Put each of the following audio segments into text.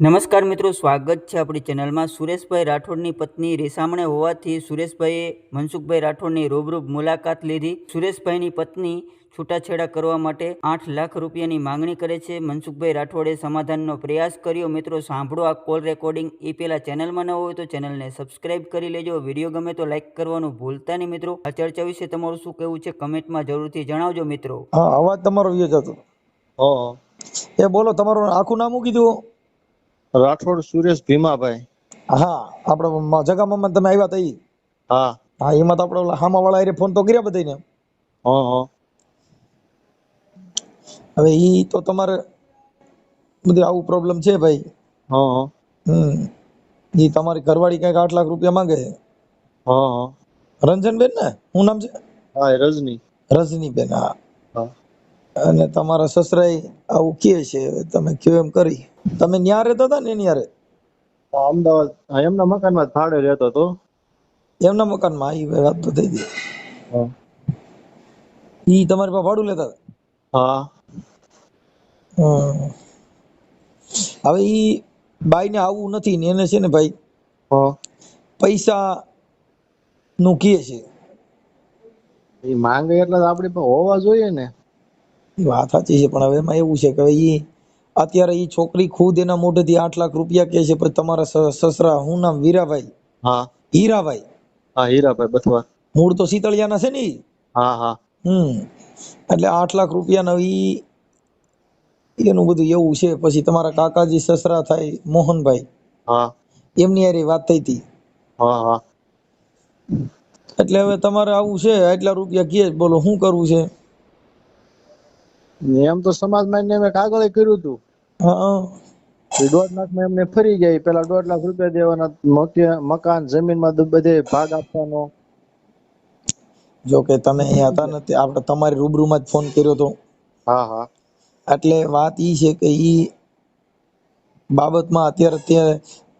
નમસ્કાર મિત્રો, સ્વાગત છે આપણી ચેનલમાં। સુરેશભાઈ રાઠોડની પત્ની રેસામણે હોવાથી સુરેશભાઈએ મનસુખભાઈ રાઠોડની રૂબરૂ મુલાકાત લીધી। સુરેશભાઈની પત્ની છૂટાછેડા કરવા માટે 8 લાખ રૂપિયાની માંગણી કરે છે। મનસુખભાઈ રાઠોડે સમાધાનનો પ્રયાસ કર્યો। મિત્રો સાંભળો આ કોલ રેકોર્ડિંગ। એ પહેલા ચેનલમાં ન હોય તો ચેનલને સબસ્ક્રાઇબ કરી લેજો। વિડીયો ગમે તો લાઈક કરવાનું ભૂલતા નહીં। મિત્રો આ ચર્ચા વિશે તમારું શું કહેવું છે કમેન્ટમાં જરૂરથી જણાવજો। મિત્રો હા, અવાજ તમારો વ્યવ જતો। હા, એ બોલો, તમારું આખું નામ શું કીધું? રાઠોડ સુરેશ ભીમાભાઈ। હા, આપણે જગામાં તમે આવ્યા તા ઈ? હા હા, એમાં તો આપણે ઓલા હામા વાળા ફોન તો કર્યા બધાને। હા હા હવે ઈ તો તમારે બધું આવું પ્રોબ્લેમ છે ભાઈ। હા ઈ તમારી ઘરવાળી કઈક 8 લાખ રૂપિયા માંગે છે। હા હા રંજનબેન ને શું નામ છે? હા, રજની। રજનીબેન, હા। હા અને તમારા સસરાઈ આવું કહે છે, તમે કયો એમ કરી। તમે ન્યા રહેતા હતા ને? એની હારે અમદાવાદ એમના મકાનમાં ભાડે રહેતો હતો। એમના મકાનમાં ઈ વાત તો થઈ ગઈ। હા ઈ તમારી પાસે ભાડું લેતા હતા? હા હમ। હવે ઈ બાઈ ને આવું નથી ને એને છે ને ભાઈ હા પૈસા નું કહે છે। એ માંગે એટલે આપડી પાસે હોવા જોઈએ ને। ઈ વાત સાચી છે, પણ હવે એમાં એવું છે કે ઈ અત્યારે ઈ છોકરી ખુદ એના મોઢેથી 8 લાખ રૂપિયા કહે છે, પણ તમારા સસરા શું નામ? વીરાભાઈ, હા હીરાભાઈ, હા, હીરાભાઈ બથવાર। મૂળ તો શીતળિયાના છે ને ઈ? હા હા એટલે 8 લાખ રૂપિયા ઈ એનું બધું એવું છે। પછી તમારા કાકાજી સસરા થાય મોહનભાઈ, હા એમની હારે વાત થઈ હતી। હા હા એટલે હવે તમારે આવું છે, આટલા રૂપિયા કહે, બોલો શું કરવું છે? એમ તો સમાજમાં મેં કાગળ કર્યું હતું। હા, 1.5 લાખમાં એમને ફરી જાય। પેલા 1.5 લાખ રૂપિયા દેવાના, મકાન જમીનમાં બધે ભાગ આપવાનો। જો કે તમે અહીંયા હતા ને, આપણે તમારી રૂબરૂમાં જ ફોન કર્યો હતો। હા હા એટલે વાત ઈ છે કે ઈ બાબતમાં અત્યારે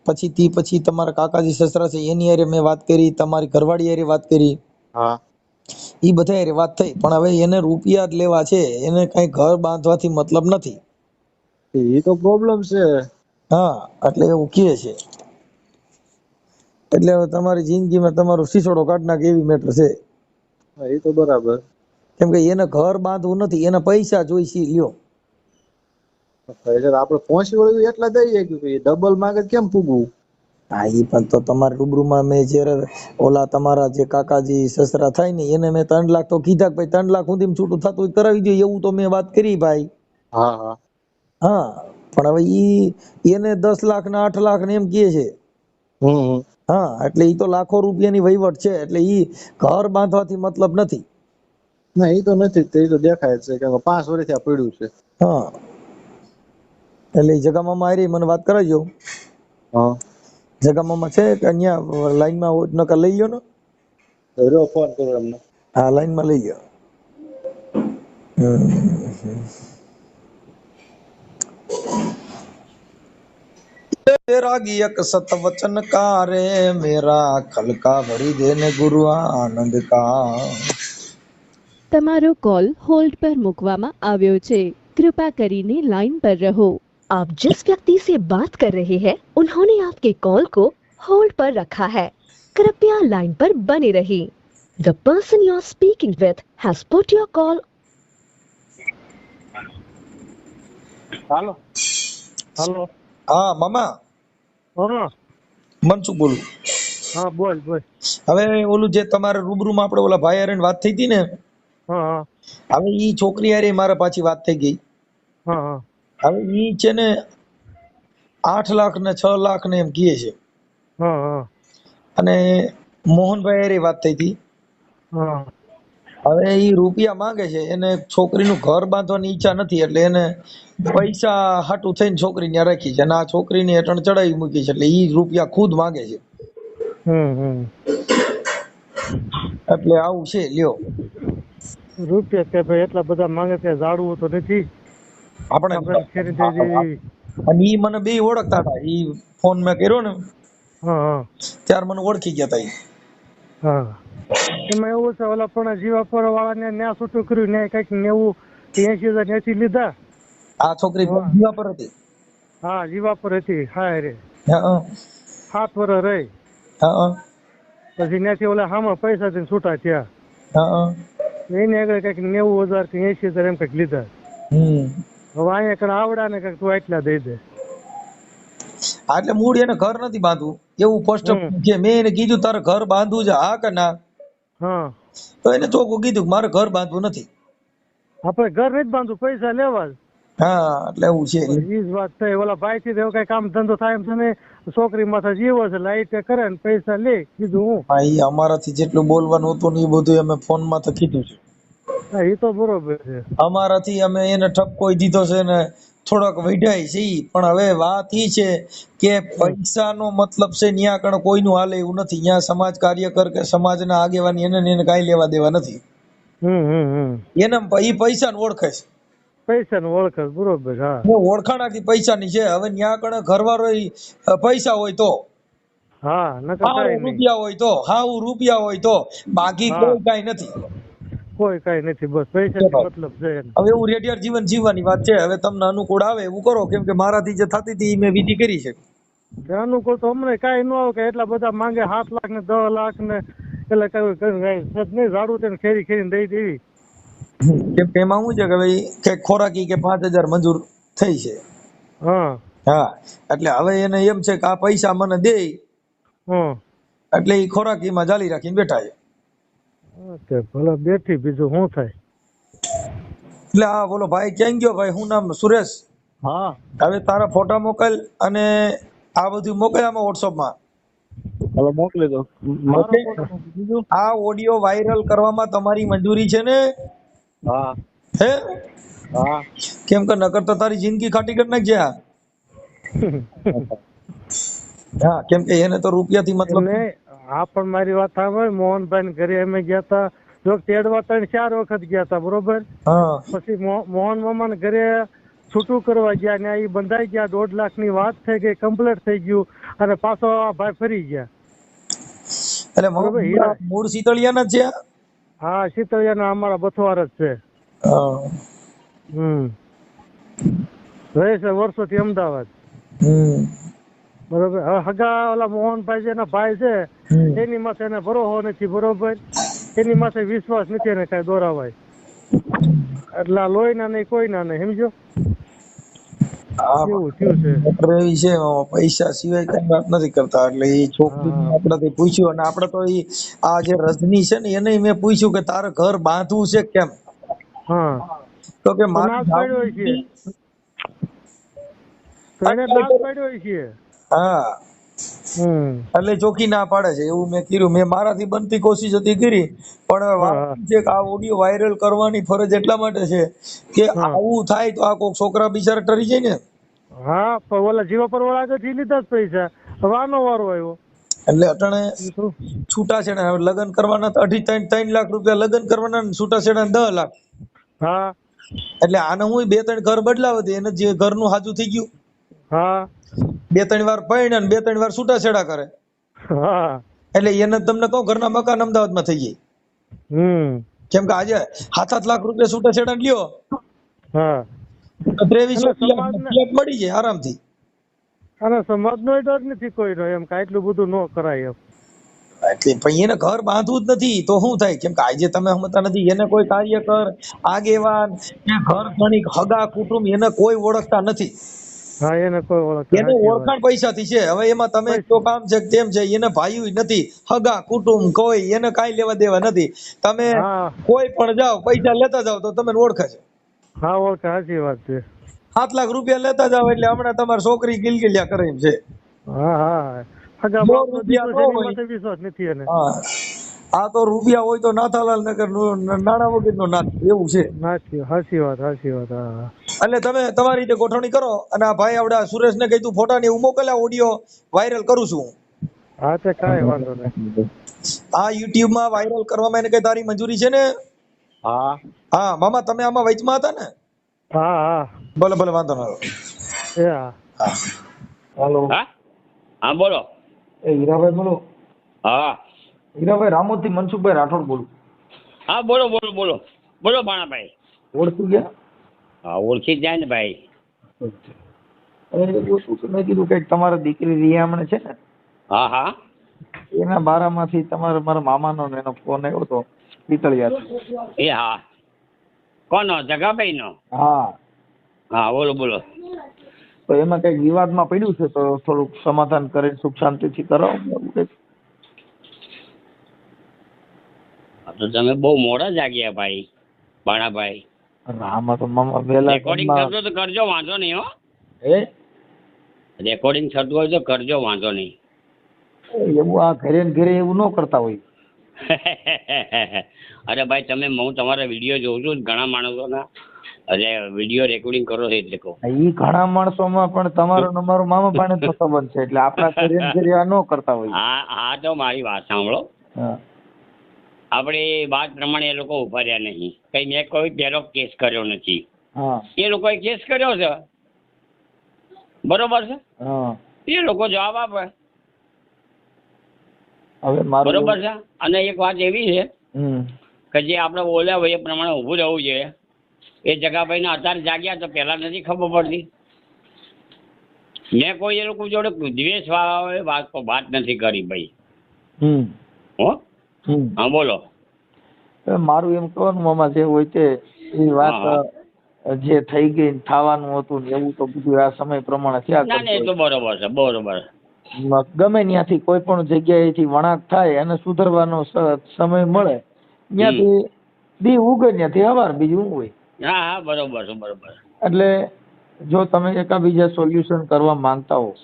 પછી તમારા કાકાજી સસરા છે એની હારે મેં વાત કરી, તમારી ઘરવાળી હારે વાત કરી, હા ઈ બધા હારે વાત થઈ, પણ હવે એને રૂપિયા જ લેવા છે, એને કઈ ઘર બાંધવાથી મતલબ નથી। એ તો પ્રોબ્લેમ છે। હા, એટલે એવું કહે છે। એટલે હવે તમારી જિંદગીમાં તમારો સિસોડો કાઢ નાખે એવી મેટર છે। હા, એ તો બરાબર। કેમ કે એને ઘર બાંધવું નથી, એને પૈસા જોઈશે, લ્યો। એટલે આપડે પહોંચી વળ્યું એટલા દઈએ કે ડબલ માંગે કેમ પૂગવું? હા, ઈ પણ તો તમારે રૂબરૂમાં મેં જ્યારે ઓલા તમારા જે કાકાજી સસરા થાય ને એને મેં 3 લાખ તો કીધા, ભાઈ 3 લાખ સુધી છૂટું થતું હોય કરાવી દો, એવું તો મેં વાત કરી ભાઈ। હા હા હા, પણ હવે એને 10 લાખ ને 8 લાખ ને એમ કહે છે। હમ હા, એટલે ઈ તો લાખો રૂપિયાની વહીવટ છે, એટલે ઈ ઘર બાંધવાથી મતલબ નથી। ના, એ તો નથી, એ તો દેખાય જ છે કે 5 વર્ષથી આ પડ્યું છે। હા, એટલે ઈ જગામામા હારે મને વાત કરાવજો। હા, જગામામા છે કે અહીંયા લાઈનમાં હોય નકર લઈ લ્યો ને। રહ્યો ફોન કરો એમને। હા, લાઈનમાં લઈ લ્યો। रागी एक सत वचन का रे मेरा खल का भरी देने गुरु आनंद का। તમારો કોલ હોલ્ડ પર મૂકવામાં આવ્યો છે। कृपया કરીને लाइन पर रहो। आप जिस व्यक्ति से बात कर रहे हैं उन्होंने आपके कॉल को होल्ड पर रखा है। कृपया लाइन पर बने रहिए। The person you are speaking with has put your call। હાલો હાલો હા મામા, હા મનસુખ બોલું। હા બોલ બોલ હવે ઓલું જે તમારે રૂબરૂમાં આપણે ઓલા ભાઈ હારે વાત થઈ હતી ને, હા હા હવે ઈ છોકરી હારે મારે પાછી વાત થઈ ગઈ। હા હા હવે ઈ છે ને 8 લાખ ને 6 લાખ ને એમ કહે છે, હા હા અને મોહનભાઈ હારે વાત થઈ હતી। હા હવે ઈ રૂપિયા માંગે છે, એને છોકરીનું ઘર બાંધવાની ઈચ્છા નથી, એટલે એને પૈસા હાટું થઈને છોકરી ત્યાં રાખી છે, અને આ છોકરીને અટણ ચડાવી મૂકી છે, એટલે ઈ રૂપિયા ખુદ માંગે છે। હમ એટલે આવું છે, લ્યો। રૂપિયા કે ભાઈ એટલા બધા માંગે કે જાડવું તો નથી આપણે આપણે ખરીદી અને ઈ મને બે ઓળખતા હતા, ઈ ફોન મેં કર્યો ને હા હા ત્યાર મને ઓળખી ગયા હતા ઈ। હા એમાં એવું છે ઓલા પણ જીવાપુર વાળાને ન્યા છૂટું કર્યું ને કઈક 90-80 હજાર ત્યાંથી લીધા। આ છોકરી હા જીવા પર હતી। હા જીવા પર હતી હા રે હા 7 વર્ષ રહી હા પછી ત્યાંથી ઓલા હામાં પૈસા દઈને છૂટા થયા. હા એની આગળ કંઈક 90,000 કે 80,000 એમ કંઈક લીધા. હવે અહીંયા કણ આવડા ને કંઈક તું આટલા દઈ દે. એટલે મૂળ એને ઘર નથી બાંધવું એવું સ્પષ્ટ હમ કે મેં એને કીધું તારે ઘર બાંધવું છે હા કે ના, હા તો એને ચોખ્ખું કીધું કે મારે ઘર બાંધવું નથી. આપણે ઘર નથી બાંધવું પૈસા લેવા જ. હા એટલે એવું છે. બસ ઈ જ વાત થઈ. ઓલા ભાઈ થી એવું કઈ કામ ધંધો થાય એમ છે ને, છોકરી માથે જીવો છે લાઈટ કરે ને પૈસા લે કીધું હું. હા ઈ અમારાથી જેટલું બોલવાનું હતું ને એ બધું અમે ફોન માં તો કીધું છે. હા એ તો બરોબર છે. અમારાથી અમે એને ઠપકો દીધો છે ને થોડોક વઢાય છે ઈ. પણ હવે વાત ઈ છે કે પૈસાનો મતલબ છે ન્યા કણ કોઈનું હાલે એવું નથી. ન્યા સમાજ કાર્યકર કે સમાજના આગેવાની એને કાંઈ લેવા દેવા નથી. એને ઈ પૈસાને ઓળખે છે. પૈસા નું ઓળખે બરોબર. હા ને ઓળખાણ આખી પૈસાની છે. હવે ન્યા કણ ઘરવાળો પૈસા હોય તો, હા નકર હાવ કાંઈ નહીં. રૂપિયા હોય તો, હાવ રૂપિયા હોય તો, બાકી હા કોઈ કાંઈ નથી. કોઈ કઈ નથી બસ પૈસા થી મતલબ છે એને. હવે એવું રેડિયાર જીવન જીવવાની વાત છે. હવે તમને અનુકૂળ આવે એવું કરો, કેમ કે મારાથી જે થતી હતી ઈ મેં વિધિ કરી છે. અનુકૂળ તો અમને કાંઈ ન આવે કે એટલા બધા માંગે 7 લાખ ને 10 લાખ ને એટલે કઈ નહીં ઝાડુ તેને ખેરી ખેરીને દઈ દેવી. કેમ કે એમાં શું છે કે ભાઈ કે ખોરાકી કે 5,000 મંજૂર થઈ છે. હા હા એટલે હવે એને એમ છે કે આ પૈસા મને દે હા એટલે ઈ ખોરાકીમાં જાલી રાખીને બેઠા છે. ઓકે ભલે બેઠી બીજું શું થાય. એટલે આ બોલો ભાઈ ક્યાં ગયો ભાઈ? શું નામ? સુરેશ. હા હવે તારા ફોટા મોકલ અને આ બધું મોકલ આમાં વોટ્સઅપમાં. હવે મોકલી દો. મારો ઓકે. ફોટો મોકલી દીધો. આ ઓડિયો વાયરલ કરવામાં તમારી મંજૂરી છે ને? હા હે? હા કેમ કે નકર તો તારી જિંદગી ખાટી કરી નાખજે આ. હા કેમ કે એને તો રૂપિયાથી મતલબ. એમને આ પણ મારી વાત સાંભળ. મોહનભાઈ ઘરે અમે ગયા તા જો તેડવા 3-4 વખત ગયા તા બરોબર. હા પછી મોહન મામા ઘરે છૂટું કરવા ગયા ને એ બંધાઈ ગયા. 1.5 લાખ ની વાત થઈ ગઈ, કમ્પ્લીટ થઈ ગયું અને પાછો આ ભાઈ ફરી ગયા. એટલે બરોબર હીરા. મૂળ શીતળિયાના જ છે આ? હા શીતળિયાના અમારા બથવાર જ છે. હા. રહે છે વર્ષોથી અમદાવાદ. બરોબર. હવે હગા ઓલા મોહનભાઈ જેના ભાઈ છે એની માથે એને ભરોસો નથી બરોબર. એની માથે વિશ્વાસ નથી એને કઈ દોરાવાય. એટલે આ લોહીના નહીં કોઈના નહીં સમજો. એવું થયું છે. એવી છે પૈસા સિવાય કઈ વાત નથી કરતા. એટલે એ છોકરીને હા આપડે પૂછ્યું અને આપડે તો આ જે રજની છે ને એને મેં પૂછ્યું કે તારે ઘર બાંધવું છે કેમ? હા તો કે તો મારે ના જ પાડ્યો હોય છે. તો એને ના જ પાડ્યો હોય છે. હા એટલે ચોખ્ખી ના પાડે છે. એવું મેં કર્યું. મેં મારાથી બનતી કોશિશ હતી કરી. પણ વાત હા એ છે કે આ ઓડિયો વાયરલ કરવાની ફરજ એટલા માટે છે કે હા આવું થાય તો આ કોઈક છોકરા બિચારા ટરી જાય ને. હા પણ ઓલા જીવા પર વાળા આગળથી લીધા જ પૈસા. હવે આનો વારો આવ્યો. એટલે અટાણે છૂટાછેડા લગ્ન કરવાના તો 2.5-3 લાખ રૂપિયા લગ્ન કરવાના ને છૂટાછેડા 10 લાખ. હા એટલે આને હું 2-3 ઘર બદલાવે દે એને જે ઘરનું હાજુ થઈ ગયું. હા 2-3 વાર પરણ્યા ને 2-3 વાર છૂટાછેડા કરે. હા એટલે એને તમને કહું ઘરના મકાન અમદાવાદમાં થઈ જાય. કેમ કે આજે 7-8 લાખ રૂપિયા છૂટાછેડા લ્યો હા તો 23 અને સમાજને ફ્લેટ મળી જાય આરામથી. અને સમાજનો ડર નથી કોઈનો એમ કે આટલું બધું ન કરાય એમ. એટલે પણ એને ઘર બાંધવું જ નથી તો શું થાય? કેમ કે આજે તમે સમજતા નથી. એને કોઈ કાર્યકર આગેવાન કે ઘર ધણી હગા કુટુંબ એને કોઈ ઓળખતા નથી. હા એને કોઈ ઓળખે એને સાચી વાત. ઓળખાણ પૈસાથી છે. હવે એમાં તમે તો પૈસા કામ છે કે તેમ છે. એને ભાઈ નથી, હગા કુટુંબ કોઈ એને કાંઈ લેવા દેવા નથી. તમે હા કોઈ પણ જાઓ પૈસા લેતા જાઓ તો તમને ઓળખે છે. હા ઓળખે સાચી વાત છે. 7 લાખ રૂપિયા લેતા જાઓ એટલે હમણાં તમારી છોકરી ગિલગિલિયા કરે એમ છે. હા હા સગા જો બાપનો રૂપિયા દીકરો ન છે એની હોય. માથે વિશ્વાસ નથી એને. હા આ તો રૂપિયા હોય તો નાથાલાલ નગર નાણા વગરનો નાથ એવું છે. સાચી વાત સાચી વાત. હા એટલે તમે તમારી રીતે ગોઠવણી કરો અને આ ભાઈ આવડા સુરેશને કહી તું ફોટા ને એવું મોકલ. ઓડિયો વાયરલ કરું છું. હા તે કાંઈ વાંધો નહીં. આ YouTube માં વાયરલ કરવામાં એને કઈ તારી મંજૂરી છે ને? હા હા મામા તમે આમાં વચમાં હતા ને? હા હા ભલે ભલે વાંધો ના. એ હા હાલો હા હા બોલો. એ હીરાભાઈ બોલો. હા હીરાભાઈ રામોદ થી મનસુખભાઈ રાઠોડ બોલું. હા બોલો બોલો બોલો બોલો ભાણાભાઈ. ઓળખી ગયા? હા ઓળખી જ જાય ને ભાઈ. એવું શું કે મેં કીધું કે તમારા દીકરી રિયામણે છે ને હા હા એના બારામાંથી તમારા મારા મામાનો ને એનો ફોન આવ્યો હતો પિતળિયાથી. એ હા કોનો જગાભાઈ નો? હા, હા બોલો બોલો. તો એમાં કઈક વિવાદમાં પડ્યું છે તો થોડુંક સમાધાન કરીને સુખ શાંતિથી કરાવો એવું કંઈક. આ તો તમે બહુ મોડા જાગ્યા ભાઈ ભાણાભાઈ. આમાં તો મામા વહેલા રેકોર્ડિંગ થતું તો કરજો, વાંધો નહીં હો. હે રેકોર્ડિંગ થતું હોય તો કરજો, વાંધો નહીં. એવું આ ઘરે ને ઘરે એવું ન કરતા હોય. અરે ભાઈ તમે હું તમારા વિડીયો જોઉં છું ઘણા માણસોના, અરે વિડીયો રેકોર્ડિંગ કરો છો એટલે કહું. ઈ ઘણા માણસોમાં પણ તમારો ને અમારો મામા ભાણે તો સંબંધ છે એટલે આપણા ઘરે ને ઘરે આ ન કરતા હોય. હા હા તો મારી વાત સાંભળો. હા. આપણી વાત પ્રમાણે એ લોકો ઉભા રહ્યા નહીં. કઈ મેં કોઈ પહેલો કેસ કર્યો નથી. હા. એ લોકોએ કેસ કર્યો છે, બરોબર છે. હા. એ લોકો જવાબ આપે, હવે મારું બરોબર છે. અને એક વાત એવી છે હમ. કે જે આપણે બોલ્યા હોય એ પ્રમાણે ઊભું રહેવું જોઈએ. એ જગાભાઈને અત્યારે જાગ્યા તો પહેલા નથી ખબર પડતી. મેં કોઈ એ લોકો જોડે દ્વેષ વાત નથી કરી ભાઈ. હમ. હો હમ. હા બોલો. હવે મારું એમ કહેવાનું મામા જે હોય તે એ વાત જે થઈ ગઈ ને થવાનું હતું ને એવું તો બધું આ સમય પ્રમાણે થયા ના ના એ તો બરોબર છે, બરોબર. ગમે ત્યાંથી કોઈ પણ જગ્યાએથી વળાંક થાય અને સુધરવાનો સમય મળે ત્યાંથી દી ઉગે ત્યાંથી હવાર, બીજું શું હોય. હા હા બરોબર છે, બરોબર. એટલે જો તમે એકાબીજા સોલ્યુશન કરવા માંગતા હો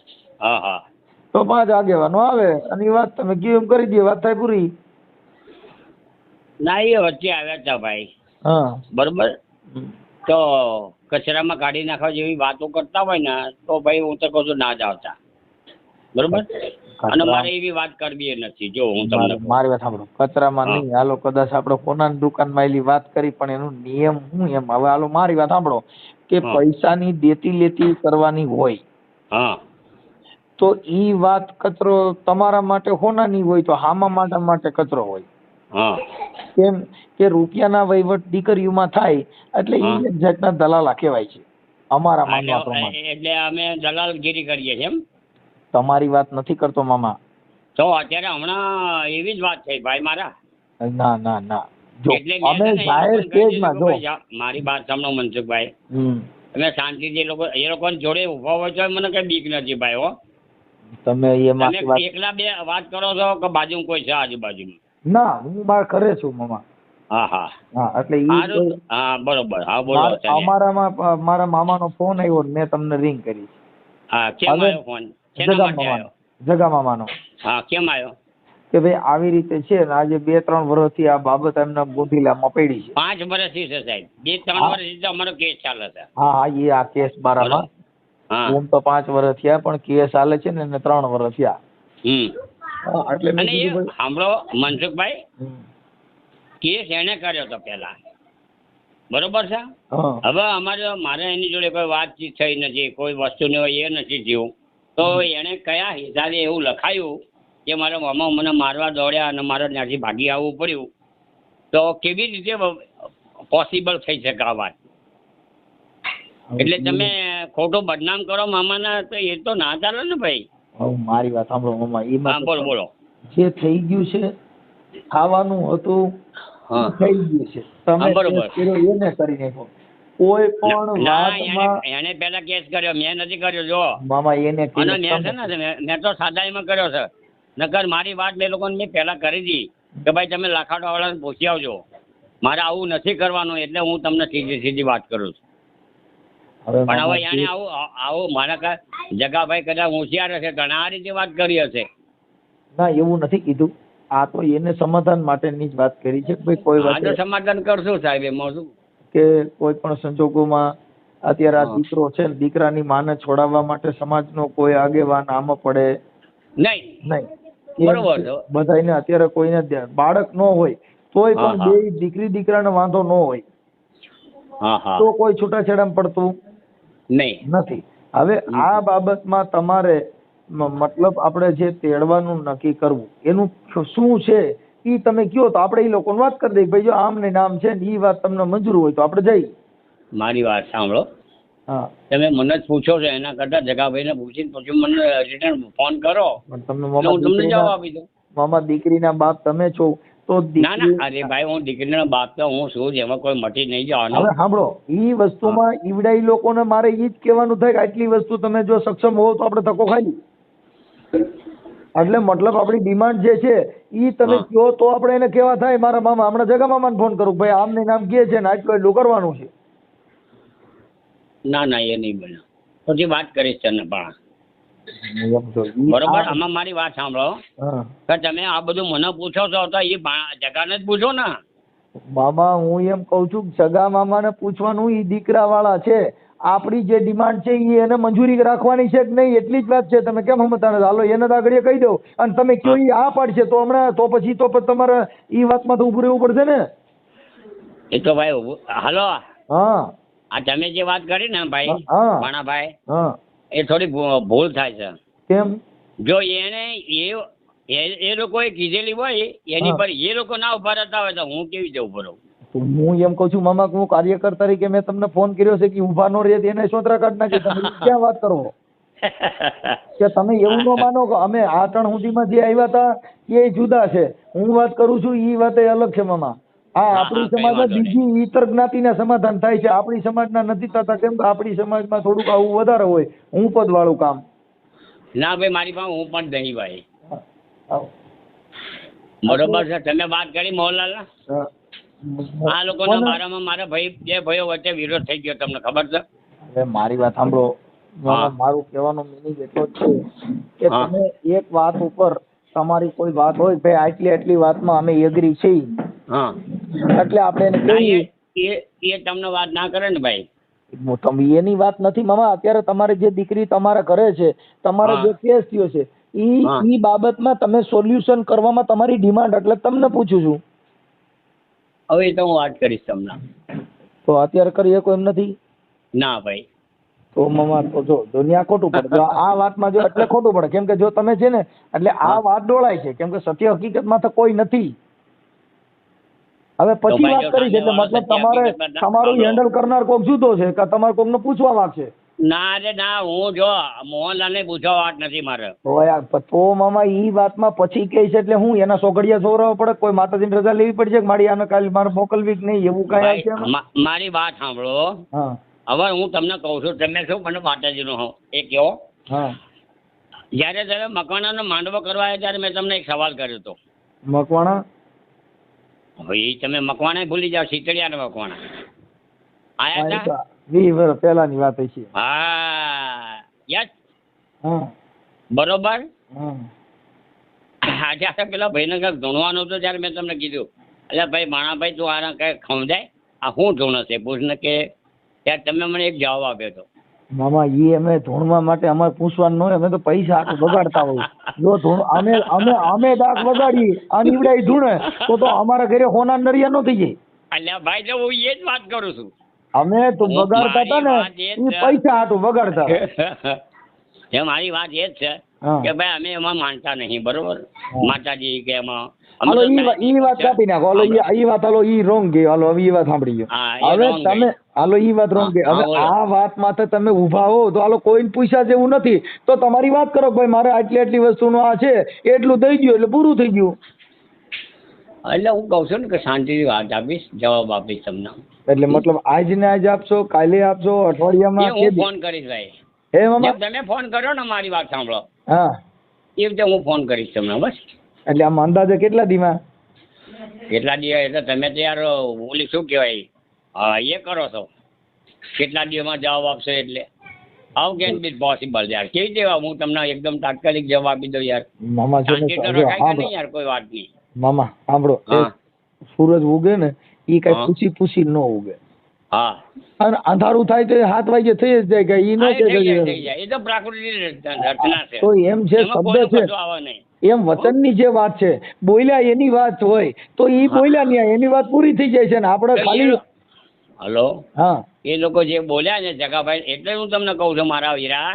હા હા તો 5 આગેવાનો આવે અને એ વાત તમે કીધું એમ કરી દે, વાત થાય પૂરી. ના એ વચ્ચે આવ્યા હતા ભાઈ, હા. બરોબર. તો કચરામાં કાઢી નાખવા જેવી વાતો કરતા હોય ને તો ભાઈ હું તો કહું છું ના જ આવતા, બરોબર. અને મારે એવી વાત કરવી એ નથી. જો હું તમને મારી વાત સાંભળો, કચરામાં નહીં હાલો, કદાચ આપણે કોનાની દુકાનમાં એલી વાત કરી પણ એનું નિયમ શું એમ. હવે હાલો મારી વાત સાંભળો કે પૈસાની દેતી લેતી કરવાની હોય હા તો ઈ વાત કચરો તમારા માટે હોનાની હોય તો હામા માટે કચરો હોય. હા કેમ કે રૂપિયાના વહીવટ દીકરીઓમાં થાય એટલે ઈ એક જાતના દલાલા કહેવાય છે અમારા માનવા પ્રમાણે. એટલે અમે દલાલગીરી કરીએ છીએ એમ. તમારી વાત નથી કરતો મામા. તો અત્યારે હમણાં એવી જ વાત થઈ ભાઈ મારા. ના ના ના, જો એટલે અમે જાહેર સ્ટેજમાં જો મારી વાત સાંભળો મનસુખભાઈ, તમે શાંતિથી એ લોકોની જોડે ઉભા હોય તો મને કઈ બીક નથી ભાઈ. હો તમે એમાં એકલા બે વાત કરો છો કે બાજુમાં કોઈ છે આજુબાજુમાં? ના, હું બાર કરે છું મામા. હા હા હા, એટલે હા બરોબર. હા બોલો. અમારામાં મારા મામાનો ફોન આવ્યો ને મેં તમને રિંગ કરી. હા કેમ આવ્યો ફોન? શેના માટે આવ્યો? જગા મામાનો. હા કેમ આવ્યો? કે ભાઈ આવી રીતે છે ને આજે 2-3 વર્ષથી આ બાબત એમના ગોઠીલામાં પડી છે. 5 વર્ષથી છે સાહેબ. 2-3 વર્ષથી તો અમારો કેસ ચાલે છે. હા હા, એ આ કેસ બારામાં હું તો 5 વર્ષ થયા પણ કેસ ચાલે છે ને એને 3 વર્ષ થયા. એટલે મેં કીધું સાંભળો મનસુખભાઈ, કેસ એને કર્યો તો પેલા, બરોબર છે. હવે મારે એની જોડે કોઈ વાતચીત થઈ નથી, કોઈ વસ્તુની હોય એ નથી થયું. તો એને કયા હિસાબે એવું લખાયું કે મારા મામા મને મારવા દોડ્યા અને મારે ત્યાંથી ભાગી આવવું પડ્યું, તો કેવી રીતે પોસિબલ થઈ શકે આ વાત? એટલે તમે ખોટું બદનામ કરો મામાના તો એ તો ના ચાલે ને ભાઈ. મારી વાત સાંભળો મામા, એમાં બોલો બોલો. જે થઈ ગયું છે ખાવાનું હતું થઈ ગયું છે, તમે બરોબર એને કરી નાખો. કોઈ પણ વાતમાં એને પેલા કેસ કર્યો, મેં નથી કર્યો. જો મામા એને અને મેં છે ને મેં તો સાદાઈમાં કર્યો છે. નકર મારી વાત મેં લોકોને મેં પહેલા કરી હતી કે ભાઈ તમે લાખાડો વાળાને પૂછી આવજો, મારે આવું નથી કરવાનું. એટલે હું તમને સીધી વાત કરું છું. પણ હવે એને આવું મારા જગાભાઈ કદાચ હોશિયાર હશે, ઘણા આ રીતે વાત કરી હશે. ના એવું નથી કીધું, આ તો એને સમાધાન માટેની જ વાત કરી છે. ભાઈ કોઈ વાત સમાધાન કરશું સાહેબ. એમાં શું કે કોઈ પણ સંજોગોમાં અત્યારે આ દીકરો છે ને દીકરાની માને છોડાવવા માટે સમાજનો કોઈ આગેવાન આમાં પડે નહીં. બરોબર. બધાને અત્યારે કોઈને બાળક ન હોય તોય પણ બે દીકરી દીકરાને વાંધો ન હોય તો કોઈ છૂટાછેડામાં પડતું નથી. હવે આ બાબતમાં તમારે મતલબ આપણે જે તેડવાનું નક્કી કરવું એનું શું છે એ તમે કયો તો આપણે એ લોકોને વાત કરી દઈએ ભાઈ જો આમ ને આમ છે ને એ વાત તમને મંજૂર હોય તો આપણે જઈએ. મારી વાત સાંભળો, હા તમે મને જ પૂછો છો, એના કરતા જગાભાઈને પૂછીને પછી મને રિટર્ન ફોન કરો પણ તમને એટલે હું તમને જવાબ આપી દઉં. મામા દીકરીના બાપ તમે છો તો ના ના, અરે ભાઈ હું દીકરીનો બાપ તો હું છું, જેમાં કોઈ મટી નહીં જવાનો. હવે સાંભળો, ઈ વસ્તુમાં ઈવડાઈ લોકોને મારે ઈ જ કહેવાનું થાય કે આટલી વસ્તુ તમે જો સક્ષમ હોવ તો આપણે ધક્કો ખાઈ. એટલે મતલબ આપણી ડિમાન્ડ જે છે ઈ તમે હા. કહો તો આપણે એને કેવા થાય. મારા મામા હમણાં જગા મામાને ફોન કરું, ભાઈ આમ ને આમ કહે છે ને આટલું એટલું કરવાનું છે. ના ના, એ નહીં બને. પછી વાત કરીશ તને પણ. બરોબર, આમાં મારી વાત સાંભળો હા કે તમે આ બધું મને પૂછો છો તો એ જગાને જ પૂછો ને. મામા હું એમ કઉ છું કે સગા મામાને પૂછવાનું, ઈ દીકરા વાળા છે. આપણી જે ડિમાન્ડ છે ઈ એને મંજૂરી રાખવાની છે કે નહીં એટલી જ વાત છે. તમે કેમ સમજતા નથી? હાલો એને તો આગળ કહી દઉં અને તમે કયો ઈ આ પાડશે તો હમણાં તો પછી તમારે ઈ વાતમાં તો ઉભું રહેવું પડશે ને. એ તો ભાઈ હાલો, હા આ તમે જે વાત કરી ને ભાઈ હા ભાણાભાઈ, હા એ થોડી ભૂલ થાય છે. કેમ? જો એને એ લોકોએ કીધેલી હોય એની પર એ લોકો ના ઉભા રહેતા હોય તો હું કેવી રીતે ઉભો રહું? તો હું એમ કઉ છું મામા કે હું કાર્યકર તરીકે મેં તમને ફોન કર્યો છે કે ઊભા નો રહે એને સોતરા કાઢ નાખે. તમે ક્યાં વાત કરો કે તમે એવું ન માનો કે અમે આ ત્રણ સુધીમાં જે આવ્યા હતા એ જુદા છે. હું વાત કરું છું ઈ વાત એ અલગ છે મામા. હા આપણી કઈ સમાજમાં વાંધો નહીં. બીજી ઇતર જ્ઞાતિના સમાધાન થાય છે, આપણી સમાજના નથી થતા. કેમ કે આપણી સમાજમાં થોડુંક આવું વધારે હોય, હું પદ વાળું કામ. ના ભાઈ, મારી પાસે હું પણ નહીં ભાઈ. આવો. બરોબર છે, તમે વાત કરી મોહનલાલ. હા. આ લોકોના બારામાં મારા ભાઈ બે ભાઈઓ વચ્ચે વિરોધ થઈ ગયો, તમને ખબર છે? હવે મારી વાત સાંભળો. હા. મારું કહેવાનો મિનિંગ એટલો જ છે કે હા. તમે એક વાત ઉપર તમારી કોઈ વાત હોય ભાઈ આટલી વાતમાં અમે એગ્રી છીએ, હા, એટલે આપણે એને ના કહીએ. એ તમને વાત ના કરે ને ભાઈ. તમે એની વાત નથી મામા. અત્યારે તમારી જે દીકરી તમારા ઘરે છે, તમારો હા. જે કેસ થયો છે હા. ઈ બાબતમાં તમે સોલ્યુશન કરવામાં તમારી ડિમાન્ડ, એટલે તમને પૂછું છું. હવે એ તો હું વાત કરીશ તમને. તો અત્યારે કરી શકો એમ નથી. ના ભાઈ. તો મામા તો જો દુનિયા ખોટું પડે. જો આ વાતમાં જો એટલે ખોટું પડે કેમ કે જો તમે છે ને એટલે આ વાત ડોળાય છે કેમ કે સત્ય હકીકતમાં તો કોઈ નથી. હવે પછી ભાઈ વાત જો કરી છે એટલે સામેવાળો મતલબ સત્ય તમારે હકીકતમાં ના તમારું સાંભળો. હેન્ડલ કરનાર કોક જુદો છે કે તમારે કોકને પૂછવા માંગશે. ના રે ના, હું જો મોહનલાલને પૂછવા વાત નથી મારે. તો યાર તો મામા ઈ વાતમાં પછી કહે છે એટલે હું એના સોગડિયા સોવરાવવા પડે, કોઈ માતાજીની રજા લેવી પડશે કે મારી આને કાલે મારે મોકલવી કે નહીં એવું કાંઈ આવશે એમાં? ભાઈ મારી વાત સાંભળો. હા હવે હું તમને કહું છું, તમે શું મને માતાજીનો હો એ કહો. હા. જ્યારે તમે મકવાણાનો માંડવો કરવા આવ્યા ત્યારે મેં તમને એક સવાલ કર્યો હતો. મકવાણા? હવે એ તમે મકવાણા ભૂલી જાઓ, શીતળિયાના મકવાણા આયા હતા? 20 વર્ષ પહેલાની વાત છે. હા યસ, હા બરોબર. હા આજે આ પેલા ભાઈને કંઈક ધૂણવાનું હતું ત્યારે મેં તમને કીધું, એટલે ભાઈ માણાભાઈ તું આને કંઈક ખમજાય, આ શું ધૂણ છે પૂછને કે ત્યારે તમે મને એક જવાબ આપ્યો હતો. મામા ઈ અમે ધૂણવા માટે અમારે પૂછવાનું ન હોય, અમે તો પૈસા હાથ બગાડતા હોય. જો ધૂણ અમે અમે અમે દાખ વગાડીએ અને ઈવડાઈ ધૂણે તો અમારા ઘરે હોના નરિયા ન થઈ જાય. એટલે ભાઈ તો હું એ જ વાત કરું છું. અમે તો બગાડતા હતા ને ઈ પૈસા હાટું બગાડતા. એ મારી વાત એ જ છે હા. કે ભાઈ અમે એમાં માનતા નહીં, બરોબર? માતાજી કે એમાં હાલો ઈ વાત કાપી નાખો. હાલો ઈ વાત હાલો ઈ રોંગ ગઈ. હાલો હવે ઈ વાત સાંભળી ગયો. હા, એ હવે wrong ગઈ. તમે હાલો ઈ વાત રોંગ ગઈ. હા, હવે બોલો. આ વાત માટે તમે ઊભા હો તો હાલો કોઈને પૂછ્યા જેવું નથી તો તમારી વાત કરો કે ભાઈ મારે આટલી વસ્તુનું આ છે એટલું દઈ ગયું એટલે પૂરું થઈ ગયું. એટલે હું કહું છું ને કે શાંતિથી વાત આપીશ, જવાબ આપીશ તમને. એટલે મતલબ આજ ને આજ આપશો, કાલે આપશો, એ અઠવાડિયામાં હું કે દી? ફોન કરીશ ભાઈ. હે મામા? જેમ તમે ફોન કર્યો ને મારી વાત સાંભળો હા. એ રીતે હું ફોન કરીશ તમને, બસ. એટલે આમ અંદાજે કેટલા દીમાં? કેટલા દિવસ એટલે તમે તો યાર ઓલી શું કહેવાય એ કરો છો, કેટલા દિવસમાં જવાબ આપશો એટલે હાઉ કેન બી પોસિબલ યાર? કેવી રીતે હું તમને એકદમ તાત્કાલિક જવાબ આપી દઉં યાર? મામા છે ને, શાંતિ તો જો રખાય કે સાંભળો. નહીં યાર, કોઈ વાત નહીં. મામા સાંભળો, હા. સૂરજ ઉગે ને ઈ કઈ હા. પૂછી ન ઉગે. હા, અને અંધારું થાય તો 7 વાગે થઈ જ જાય કે ઈ નો હા, એ કે થઈ જાય, થઈ જાય. એ તો પ્રાકૃતિક રચના છે, તો એમ છે એમાં શબ્દ કોઈનું છે કશું આવે નહીં. એમ વચનની જે વાત છે બોલ્યા એની વાત હોય તો ઈ બોલ્યા ન્યા એની વાત પૂરી થઈ જાય છે ને આપણે તો ખાલી હલો, હા એ લોકો જે બોલ્યા ને જગાભાઈ, એટલે હું તમને કહું છું મારા વીરા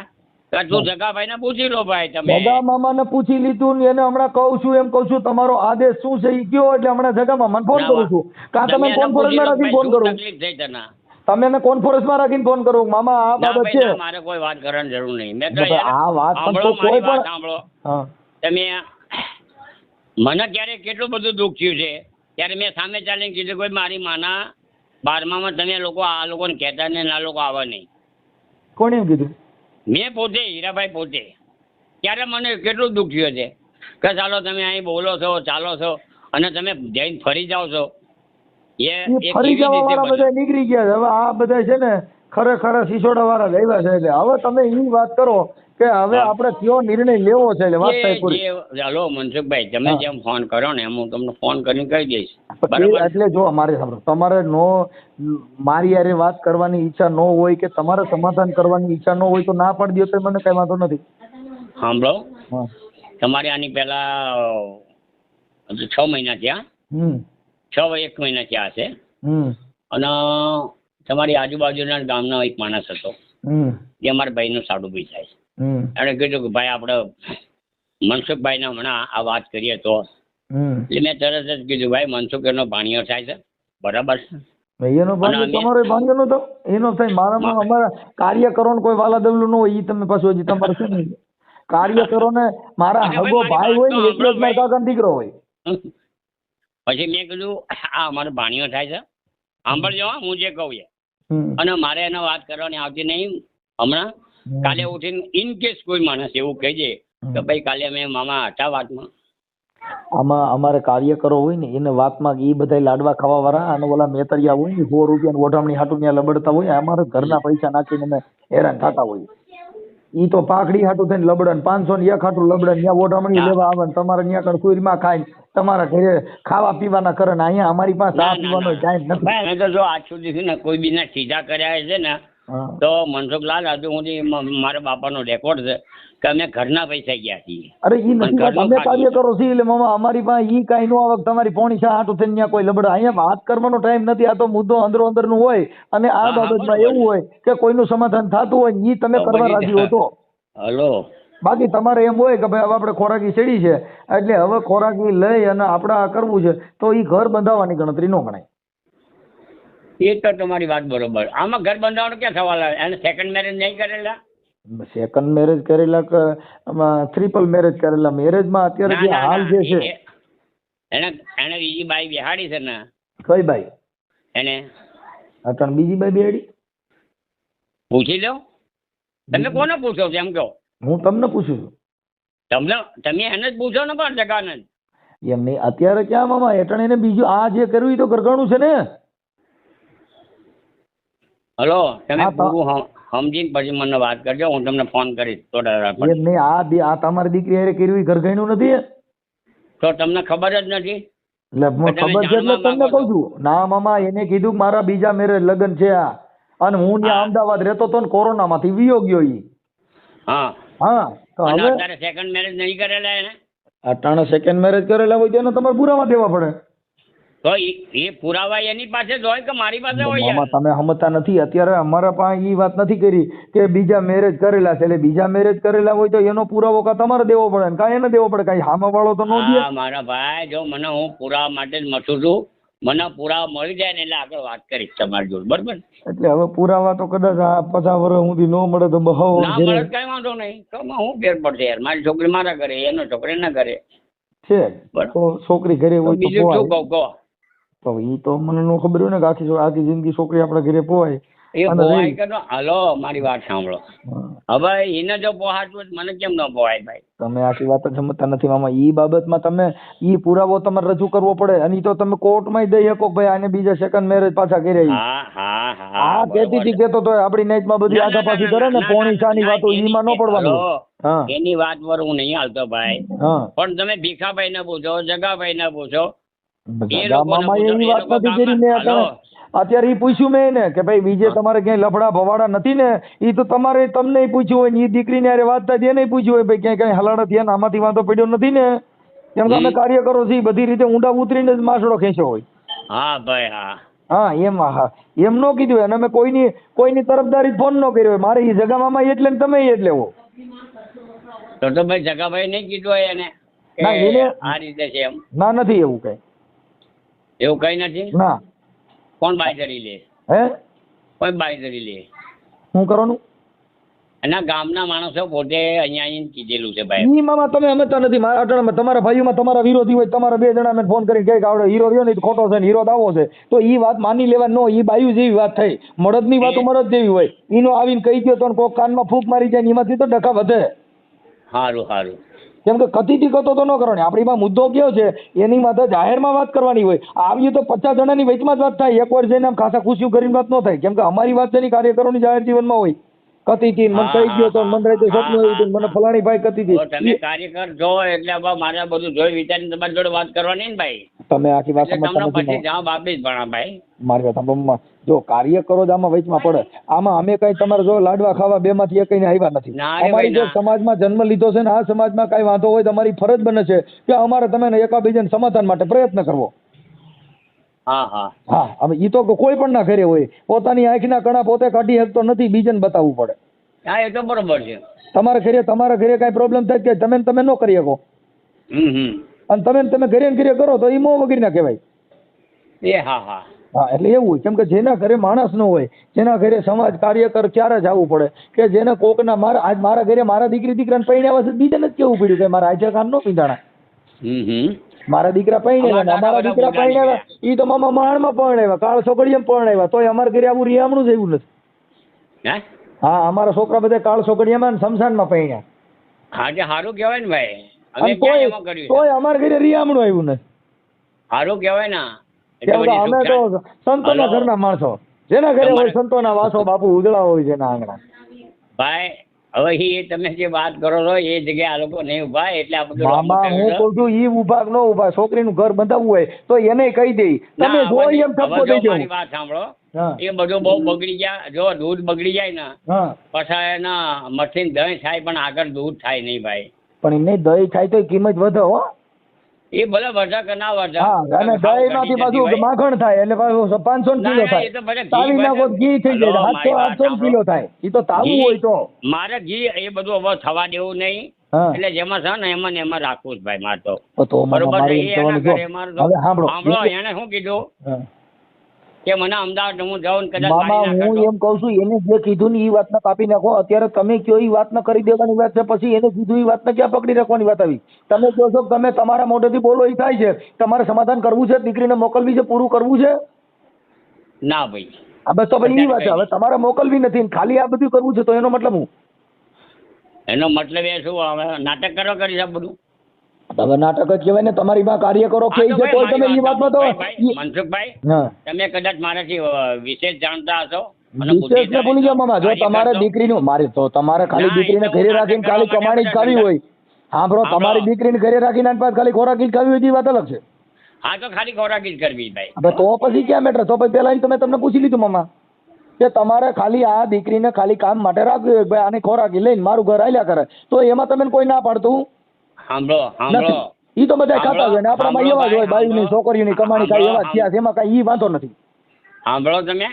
કે તું જગાભાઈને પૂછી લો ભાઈ તમે. જગા મામાને પૂછી લીધું ને એને હમણાં કહું છું એમ કહું છું તમારો આદેશ શું છે ઈ કયો એટલે હમણાં જગા મામાને ફોન કરું છું. કાં તમે ફોન કરો પૂછી લો મારાથી ભાઈ, ફોન શું કરું. તકલીફ થઈ તને? તમે એને કોન્ફરન્સમાં રાખીને ફોન કરો મામા આ ના બાબત ભાઈ છે. ના, મારે કોઈ વાત કરવાની જરૂર નહીં. મેં તો બધા આ વાત પણ તો સાંભળો, મારી કોઈ વાત પણ સાંભળો. હા તમે મને ક્યારે કેટલું બધું દુઃખ થયું છે ત્યારે મેં સામે ચાલીને કીધું કોઈ મારી માના 12માં તમે લોકો આ લોકોને કહેતા ને આ લોકો આવે નહીં. કોણે એમ કીધું? મેં પોતે, હીરાભાઈ પોતે. ત્યારે મને કેટલું દુઃખ થયું છે કે ચાલો તમે અહીં બોલો છો, ચાલો છો અને તમે જઈને ફરી જાઓ છો. એ ફરી કેવી જવા રીતે વાળા બને? બધા નીકળી ગયા છે. હવે આ બધા છે ને ખરેખર સિસોડા વાળા જ આવ્યા છે. એટલે હવે તમે એ વાત કરો કે હવે હા. આપણે કયો નિર્ણય લેવો છે. એટલે વાત થાય પૂરી. ચાલો મનસુખભાઈ, તમે હા. જેમ ફોન કરો ને એમ હું તમને ફોન કરીને કહી દઈશ. પણ બરાબર? એટલે જો અમારે સાંભળો, તમારે મારી હારે વાત કરવાની ઈચ્છા ન હોય કે તમારે સમાધાન કરવાની ઈચ્છા ન હોય તો ના પાડી દો તો મને કઈ વાંધો નથી. સાંભળો, હા. તમારે આની પહેલા હજુ 6 મહિના થયા, 1 મહિના થયા હશે. અને તમારી આજુબાજુના ગામનો એક માણસ હતો જે અમારા ભાઈનું સાડું બી થાય છે. એણે કીધું કે ભાઈ આપણે મનસુખભાઈને હમણાં આ વાત કરીએ તો. એટલે મેં તરત જ કીધું ભાઈ મનસુખ એનો ભાણિયો થાય છે, બરાબર છે. એનો ભાગ્ય તમારો ભાગ્ય નો તો એનો થાય. મારામાં અમારા કાર્યકરોને કોઈ વાલા દવલું ન હોય. એ તમે પાછું હજી તમારે શું નહીં કાર્યકરોને મારા હગો ભાઈ હોય ને એટલે જ મારા કાકાનો દીકરો હોય. પછી મેં કીધું આ અમારો ભાણિયો થાય છે, સાંભળજો હા હું જે કહું એ. અને મારે એને વાત કરવાની આવતી નહીં. હમણાં કાલે ઉઠીને ઇન કેસ કોઈ માણસ એવું કહી દે કે ભાઈ કાલે અમે મામા હતા વાતમાં. આમાં અમારે કાર્યકરો હોય ને એને વાતમાં એ બધા લાડવા ખાવા વાળા અને ઓલા મેતરિયા હોય ને 100 રૂપિયાની ઓઢામણી હાટું ત્યાં લબડતા હોય. અમારે ઘરના પૈસા નાખીને અમે હેરાન થતા હોય. ઈ તો પાઘડી હાટું થઈને લબડન 500 ને 1 હાટું લબડન ત્યાં ઓઢામણી લેવા આવે ને તમારે ત્યાં કણ કુરમાં ખાઈને તમારા ઘરે ખાવા પીવાના કરે ને અહીંયા અમારી પાસે ચા પીવાનો ટાઈમ નથી. ભાઈ તો જો આજ સુધી ને કોઈ બીના સીધા કર્યા છે ને તો મનસુખલાલ હજુ સુધી મારા બાપાનો રેકોર્ડ છે કે અમે ઘરના પૈસા ગયા છીએ. અરે ઈ નથી વાત. અમે કાર્ય કરો છીએ એટલે મામા અમારી પાસે ઈ કાંઈ નો આવે. તમારી પોણી શા હાટું થઈને ત્યાં કોઈ લબડા. અહીંયા વાત કરવાનો ટાઈમ નથી. આ તો મુદ્દો અંદરો અંદરનું હોય અને આ બાબતમાં એવું હોય કે કોઈનું સમાધાન થતું હોય ને ઈ તમે કરવા રાજી હો તો. હલો, બાકી તમારે એમ હોય કે ભાઈ હવે આપણે ખોરાકી ચડી છે એટલે હવે ખોરાકી લઈ અને આપણે આ કરવું છે તો ઈ ઘર બંધાવવાની ગણતરી ન ગણાય. એ તો તમારી વાત બરોબર. આમાં ઘર બંધાવવાનો ક્યાં સવાલ આવે? એને સેકન્ડ મેરેજ નહીં કરેલા? સેકન્ડ મેરેજ કરેલા કે ટ્રિપલ મેરેજ કરેલા? મેરેજમાં અત્યારે જે હાલ જે છે એને બીજી બાઈ બેહાડી છે ને? કઈ બાઈ? એને અટણ બીજી બાઈ બેડી? પૂછી લો. તમે કોને પૂછો છો એમ કહો? હું તમને પૂછું છું. તમે એને જ પૂછો ને પણ જગાને જ. એમ નહીં અત્યારે ક્યાં મામા એટણ એને બીજું આ જે કર્યું એ તો ઘરઘણું છે ને. હલો, તમે પૂરું સમજીને પછી મને વાત કરજો. હું તમને ફોન કરીશ થોડા વાર. એમ નહીં આ તમારી દીકરી હારે કર્યું એ ઘરઘણું નથી તો તમને ખબર જ નથી? એટલે ખબર છે એટલે તમને કહું છું. ના મામા એને કીધું કે મારા બીજા મેરેજ લગ્ન છે આ અને હું ત્યાં અમદાવાદ રહેતો હતો ને કોરોનામાંથી વિયો ગયો ઈ. હા હા તો હવે અત્યારે સેકન્ડ મેરેજ નહીં કરેલા એને? અટાણે સેકન્ડ મેરેજ કરેલા હોય તો એને તમારે પુરાવા દેવા પડે. તો એ પુરાવા એની પાસે જ હોય કે મારી પાસે હોય? મામા તમે સમજતા નથી. અત્યારે અમારા પાસે ઈ વાત નથી કરી કે બીજા મેરેજ કરેલા છે. એટલે બીજા મેરેજ કરેલા હોય તો એનો પુરાવો કાં તમારે દેવો પડે ને કાં એને દેવો પડે. કાંઈ સામે વાળો તો ન દે. હા મારા ભાઈ, જો મને હું પુરાવા માટે જ મથું છું. મને પુરાવા મળી જાય ને એટલે આગળ વાત કરીશ તમારી જોડે, બરોબર? એટલે હવે પુરાવા તો કદાચ આ 50 વર્ષ સુધી ન મળે તો બહુ ના મળે કઈ વાંધો નહીં. તો હું ફેર પડશે યાર? મારી છોકરી મારા ઘરે, એનો છોકરી ના ઘરે છે. તો છોકરી ઘરે હોય તો બીજું શું કહું કહો? તો ઈ તો મને ન ખબર હોય ને કે આખી જિંદગી છોકરી આપણા ઘરે પોવાય. એ પોવાય કે હાલો મારી વાત સાંભળો. હવે એને જો પોહાતું હોય મને કેમ ન પોહાય ભાઈ? તમે આખી વાત જ સમજતા નથી મામા. ઈ બાબતમાં તમે ઈ પુરાવો તમારે રજૂ કરવો પડે અને ઈ તો તમે કોર્ટમાં દઈ શકો ભાઈ આને બીજા સેકન્ડ મેરેજ પાછા કર્યા. હા હા હા આ કેતી હતી કેતો તો આપણી નાઈટમાં બધી આગા પાછી કરે ને પોણી ચાની વાતો ઈમાં ન પડવાનું. હા એની વાત પર હું નહીં હાલતો ભાઈ. હા પણ તમે ભીખાભાઈ ને પૂછો, જગાભાઈ ને પૂછો. મામા એવી વાત નથી કરી મેં. અત્યારે ઈ પૂછ્યું મેં એને કે ભાઈ બીજે તમારે ક્યાંય લફડા ભવાડા નથી ને? ઈ તો તમારે તમને પૂછ્યું હોય ને ઈ દીકરીને હારે વાત થાય એને પૂછ્યું હોય ભાઈ ક્યાંય કઈ હલાડા થયા ને આમાંથી વાંધો પડ્યો નથી ને? કેમ કે અમે કાર્ય કરો છીએ બધી રીતે ઊંડા ઉતરીને જ માસડો ખેંચ્યો હોય. હા ભાઈ હા હા એમ ન કીધું અને અમે કોઈની તરફદારી ફોન ન કર્યો હોય. મારે ઈ જગા મામા એટલે ને તમે એટલે હો. તો ભાઈ જગાભાઈ નહીં કીધું હોય એને ના એને આ રીતે છે એમ? ના નથી એવું કઈ. એવું કઈ નથી? ના. કોણ બાય કરી લે? હે કોઈ બાંયધરી લે. શું કરવાનું? એના ગામના માણસો પોતે અહીંયા આવીને કીધેલું છે ભાઈ. ઈ મામા તમે સમજતા નથી. મારા અટાણામાં તમારા ભાઈઓમાં તમારા વિરોધી હોય, તમારા 2 જણા મેં ફોન કરીને કહે કે આવડે હીરો રહ્યો ને એ ખોટો છે ને હીરો દાવો છે, તો ઈ વાત માની લેવા નો. ઈ બાયુ જેવી વાત થઈ. મળદની વાતો મળદ જેવી હોય. ઈનો આવીને કહી ગયો તો કોક કાનમાં ફૂંક મારી જાય ને એમાંથી તો ડખા વધે. સારું સારું. કેમ કે કથીથી કતો તો ન કરવાની. આપણી માં મુદ્દો કયો છે એની માથે જાહેરમાં વાત કરવાની હોય. આવી તો 50 જણાની વચમાં જ વાત થાય. એક વાર જઈને આમ ખાસા ખુશીઓ કરીને વાત ન થાય. કેમ કે અમારી વાત છે કાર્યકરોની જાહેર જીવનમાં હોય. કથીથી મને કહી ગયો તો મને રાતે સપનું આવ્યું હતું, મને ફલાણી ભાઈ કથીથી. તમે કાર્યકર જો એટલે હવે મારે બધું જોઈ વિચારીને તમારી જોડે વાત કરવાની ને ભાઈ. તમે આખી વાત એટલે તમને પછી જવાબ આપીશ પણ ભાઈ. મારી વાત સાંભળો. જો કાર્યકરો જ આમાં વચમાં પડે. આમાં અમે કઈ તમારે જો લાડવા ખાવા 2 માંથી એકઈને આવ્યા નથી. અમારી જે સમાજમાં જન્મ લીધો છે ને આ સમાજમાં કઈ વાંધો હોય તો અમારી ફરજ બને છે કે અમારે તમે એકાબીજાને સમાધાન માટે પ્રયત્ન કરવો. હા હા હા, હવે ઈ તો કોઈ પણ ના ઘરે હોય. પોતાની આંખના કણા પોતે કાઢી શકતો નથી, બીજાને બતાવવું પડે. હા એ તો બરોબર છે. તમારા ઘરે કઈ પ્રોબ્લેમ થાય કે તમે ન કરી શકો, અને તમે ઘરે ઘરે કરો તો ઈ મોં વગર ના કહેવાય. એ હા હા હા, એટલે એવું હોય. કેમ કે જેના ઘરે માણસ ન હોય, જેના ઘરે સમાજ કાર્યકર ક્યારે જ આવવું પડે કે જેને કોકના મારા ઘરે મારા દીકરાને પરણ્યા છે, બીજાને જ કેવું પડ્યું કે મારા આજે કાન નો પીંધાણા. મારા દીકરા પરણ્યા, અમારા દીકરા પરણ્યા ઈ તો મામા માણમાં પરણાવ્યા, કાળ છોકરીએ પરણાવ્યા, તોય અમારા ઘરે આવું રિયામણું જ એવું નથી. હા, અમારા છોકરા બધા કાળ છોકરીયામાં શમશાનમાં પરણ્યા. હા જે સારું કહેવાય ને ભાઈ. અમે ક્યાં એમાં કર્યું છે? તોય અમારા ઘરે રિયામણું આવ્યું નથી. સારું કહેવાય ને. અમે તો સંતોના ઘરના માણસો, જેના ઘરે હોય સંતોના વાસો, બાપુ ઉજળા હોય છે એના આંગણા. ભાઈ હવે એ તમે જે વાત કરો છો એ જગ્યાએ આ લોકો નહીં ઉભા, એટલે આ બધું મામા હું કહું છું ઈ ઉભા ન ઉભા, છોકરીનું ઘર બંધાવવું હોય તો એને કહી દે. તમે જોઈ એમ ઠપકો દઈ દો. મારી વાત સાંભળો, એ બધું બહુ બગડી જાય. જો દૂધ બગડી જાય ને પછી એના મશીન દહીં થાય પણ આગળ દૂધ થાય નહીં ભાઈ. પણ એમને દહીં થાય તો કિંમત વધે હો. એ ભલે વધા કે ના વધા. હા, અને દહીં માંથી પાછું માખણ થાય એટલે પાછું 500 કિલો થાય. તાવી નાખો ઘી થઈ જાય 700-800 કિલો થાય. એ તો તાવું હોય તો મારે ઘી એ બધું હવે થવા દેવું નહીં. એટલે જેમાં છે ને એમાં ને એમાં રાખવું જ ભાઈ મારે તો. બરોબર છે. હવે સાંભળો, એને શું કીધું કે મને અમદાવાદ હું જાઉં કદાચ મામા હું એમ કઉ છું એને જે કીધું ને એ વાત ને કાપી નાખો. અત્યારે તમે કયો એ વાત ને કરી દેવાની વાત છે, પછી એને કીધું એ વાત ને ક્યાં પકડી રાખવાની વાત આવી? તમે કહો છો તમે તમારા મોઢેથી બોલો એ થાય છે, તમારે સમાધાન કરવું છે, દીકરીને મોકલવી છે, પૂરું કરવું છે? ના ભાઈ. આ બસ તો ભાઈ એ વાત છે. હવે તમારે મોકલવી નથી, ખાલી આ બધું કરવું છે, તો એનો મતલબ હું? એનો મતલબ એ શું? હવે નાટક કરવા કરી છે બધું. હવે નાટક જ કહેવાય ને. તમારી માં કાર્યકરો કે છે તો તમે એ વાતમાં તો મનસુખભાઈ તમે કદાચ મારાથી વિશેષ જાણતા હશો. વિશેષ ને ભૂલી જાઓ મામા. જો તમારે દીકરીનું મારી તો તમારે ખાલી દીકરીને ઘરે રાખીને ખાલી કમાણી જ ખાવી હોય. હા બ્રો, તમારી દીકરીને ઘરે રાખીને ખાલી ખોરાકી જ ખાવી હોય એ વાત અલગ છે. હા તો ખાલી ખોરાકી જ કરવી ભાઈ. હવે તો પછી ક્યાં મેટર? તો પછી પેલા તમે તમને પૂછી લીધું મામા કે તમારે ખાલી આ દીકરીને ખાલી કામ માટે રાખવી ભાઈ, આને ખોરાકી લઈને મારું ઘર આલ્યા કરે, તો એમાં તમે કોઈ ના પાડતું? સાંભળો ઈ તો બધા ખાતા હોય ને આપણામાં એવા જ હોય, બાયુની છોકરીઓની કમાણી ખાય એવા થયા છે, એમાં કઈ ઈ વાંધો નથી. સાંભળો તમે,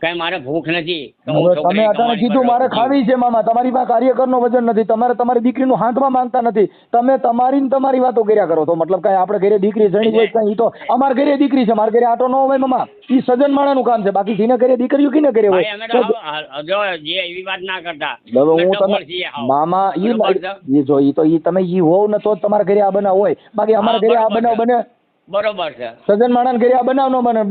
કઈ મારે ભૂખ નથી. તમે અટાણે કીધું મારે ખાવી છે મામા. તમારી પાસે કાર્યકરનો વજન નથી, તમારે તમારી દીકરીનું હાથમાં માંગતા નથી, તમે તમારી વાતો કર્યા કરો. તો મતલબ કઈ આપણે ઘરે દીકરી જણી હોય કઈ? તો અમારા ઘરે દીકરી છે, મારા ઘરે આટો ન હોય મામા. ઈ સજન માણાનું કામ છે, બાકી જેને ઘરે દીકરીઓ કિને ઘરે હોય. જો જે એવી વાત ના કરતા હું તમે મામા ઈ જો ઈ તો ઈ તમે ઈ હોવ ને તો જ તમારા ઘરે આ બનાવ હોય, બાકી અમારા ઘરે આ બનાવ બને? બરોબર છે. સજન માણસ ઘરે આ બનાવ નો બને.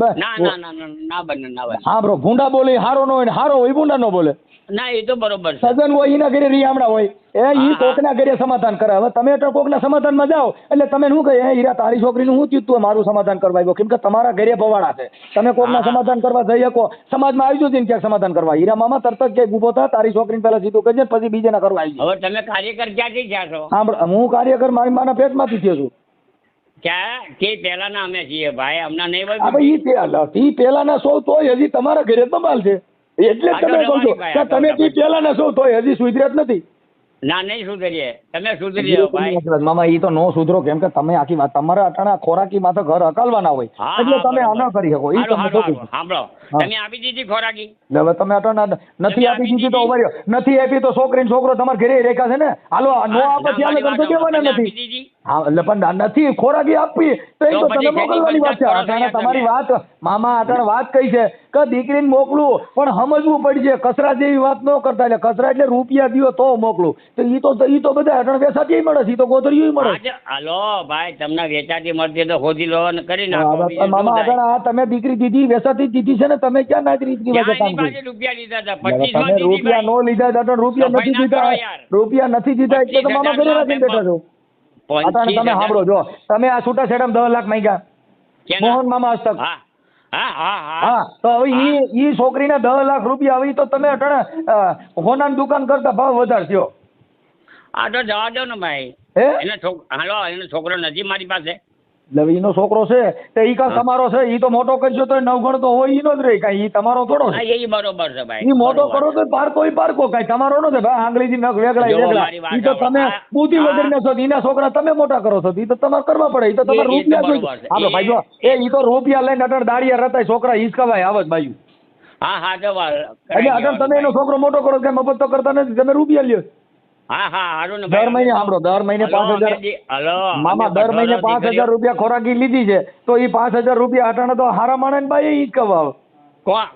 ના બને. હા બ્રો, ભૂંડા બોલે હારો નો હોય ને હારો હોય ભૂંડા નો બોલે. ના એ તો બરોબર છે. સજન હોય એના ઘરે રિયામણા હોય, ઈ કોકના ઘરે સમાધાન કરે. હવે તમે તો કોકના સમાધાનમાં જાઓ એટલે તમે શું કહે હીરા તારી છોકરીનું શું થયું, તું મારું સમાધાન કરવા આવ્યો? કેમ કે તમારા ઘરે ભવાડા છે, તમે કોકના સમાધાન કરવા જઈ શકો. સમાજમાં આવી જજો ક્યાંક સમાધાન કરવા. હીરા મામા તરત જ ક્યાંક ઉભો થા, તારી છોકરીને પેલા સીધું કહેજે, પછી બીજાના કરવા આવી જાય. હવે તમે કાર્યકર ક્યાંથી થયા છો? હા, હું કાર્યકર મારી માના પેટમાંથી થયો છું. ક્યાં તે પહેલાના અમે છીએ ભાઈ, હમણાં નહીં હોય. ભાઈ પહેલાના સૌ તોય હજી તમારા ઘરે બબાલ છે, એટલે જ તમે કહો છો કે તમે પહેલાના સૌ તોય હજી સુધર્યા જ નથી. ના નહીં સુધરીએ, તમે સુધરી જાઓ ભાઈ. મામા ઈ તો નો સુધરો, કેમ કે તમે આખી વાત તમારા અટાણા ખોરાકી માં તો ઘર અકાલવાના હોય, એટલે તમે આ ન કરી શકો. ઈ તમે સાંભળો, તમે આપી દીધી ખોરાકી? હવે તમે અટાણા નથી આપી દીધી તો નથી આપી તો છોકરી છોકરો તમારા ઘરે રેખા છે ને. હાલો નો આપે ત્યારે તમે તો દેવાના નથી. હા એટલે પણ નથી ખોરાકી આપવી તો એ તો તો પછી તમે મોકલવાની વાત છે. શેની અટાણે પંચાયત તમારી કરો વાત મામા અટાણે વાત કઈ છે કે દીકરીને મોકલું પણ સમજવું પડશે. કચરા જેવી વાત ન કરતા. એટલે કચરા એટલે રૂપિયા દ્યો તો મોકલું. તો ઈ તો બધા અટાણે વેસાતી મળે છે. ઈ તો ગોધરીયું મળે છે. હાલો ભાઈ, તમને વેચાતી મળતી તો ખોદી લો અને કરી નાખો. હા, બીજું મામા શું થાય? અટાણે આ તમે દીકરી દીધી વેસાતી જ દીધી છે ને તમે ક્યાં નાગરિક રીત રિવાજે ક્યાં કામ એની કર્યું? પાસે રૂપિયા લીધા હતા? તમે 25 માં દીધી રૂપિયા ભાઈ. નો લીધા હતા અટાણે રૂપિયા તો નથી ભાઈ ના દીધા. કરો યાર. રૂપિયા નથી દીધા એટલે તો મામા ઘરે 25,000 રાખીને બેઠા છો. અટાણે 25,000 તમે સાંભળો જો તમે આ છૂટાછેડામાં 10 લાખ માંગ્યા કેના? મોહન મામા હસ્તક. હા હા હા હા હા તો હવે ઈ છોકરીને 10 લાખ રૂપિયા હવે તો તમે અટાણે હોનાની દુકાન કરતા ભાવ વધારે થયો. આ તો જવા દો ને ભાઈ. હે હાલો, એનો છોકરો નથી મારી પાસે. એટલે ઈનો છોકરો છે તો ઈ કા તમારો છે. ઈ તો મોટો કરશો તો નવગણ તો હોય ઈનો જ રહે. કાંઈ ઈ તમારો થોડો હા, છે. એ બરોબર છે ભાઈ. ઈ મોટો બરોબર. કરો તો પારકો કાંઈ તમારો નો છે ભાઈ. આંગળીથી નખ વેગળા જો વેગળા. મારી વાત ઈ તો સાંભળો. તમે આ- બુદ્ધિ આ- વગરના છો. ઈના છોકરા તમે મોટા કરો છો. ઈ તો તમારે કરવા પડે. ઈ તો તમારે એ તો રૂપિયા બરોબર જોઈએ. છે. આપણે ભાઈ જો ઈ તો રૂપિયા લઈને અટાણે દાડિયા રતાય છોકરા હિસકાવાય આવત બાજુ. હા હા તો એટલે અટાણે તમે એનો છોકરો મોટો કરો કે મફત તો કરતા નથી. તમે રૂપિયા લ્યો. હા હા હારું ને દર મહિને સાંભળો દર મહિને 5,000 હલો મામા દર મહિને 5,000 રૂપિયા ખોરાકી લીધી છે તો એ 5,000 રૂપિયા અટાણે તો હારા માણસ બાઈ ઈ જ કવાવ.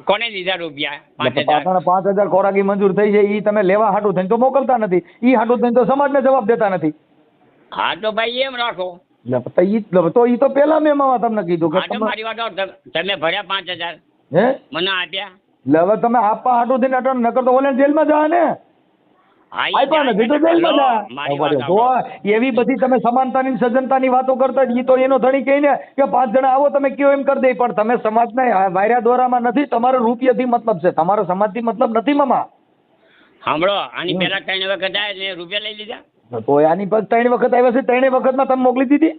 કોને દીધા રૂપિયા? 5,000. અટાણે 5,000 ખોરાકી મંજૂર થઈ છે ઈ તમે લેવા હાટું થઈને તો મોકલતા નથી. ઈ હાટું થઈને તો સમાજને જવાબ દેતા નથી. હા તો ભાઈ એમ રાખો. તો ઈ તો પેલા મેં મામા તમને કીધું હા કે તો મારી વાત સાંભળો. તમે ભર્યા 5,000 હે મને આપ્યા. એટલે હવે તમે આપવા હાટું થઈને અટાણે નકર તો ઓલે જેલમાં જા ને હા, ઈ આપ્યા જાય નથી તો છે. જેલમાં હલો, જા. મારી વાત જો સાંભળો. એવી બધી તમે સમાનતાની સજ્જનતાની વાતો કરતા ઈ તો એનો ધણી કહીને કે 5 જણા આવો તમે કયો એમ કરી દે. પણ તમે સમાજના વાયરા દોરામાં નથી. તમારો રૂપિયાથી મતલબ છે. તમારો સમાજથી મતલબ નથી મામા. સાંભળો, આની પહેલા 3 વખત આયા એટલે રૂપિયા લઈ લીધા. તો આની પર 3 વખત આવ્યા છે. 3 વખતમાં તમે મોકલી દીધી.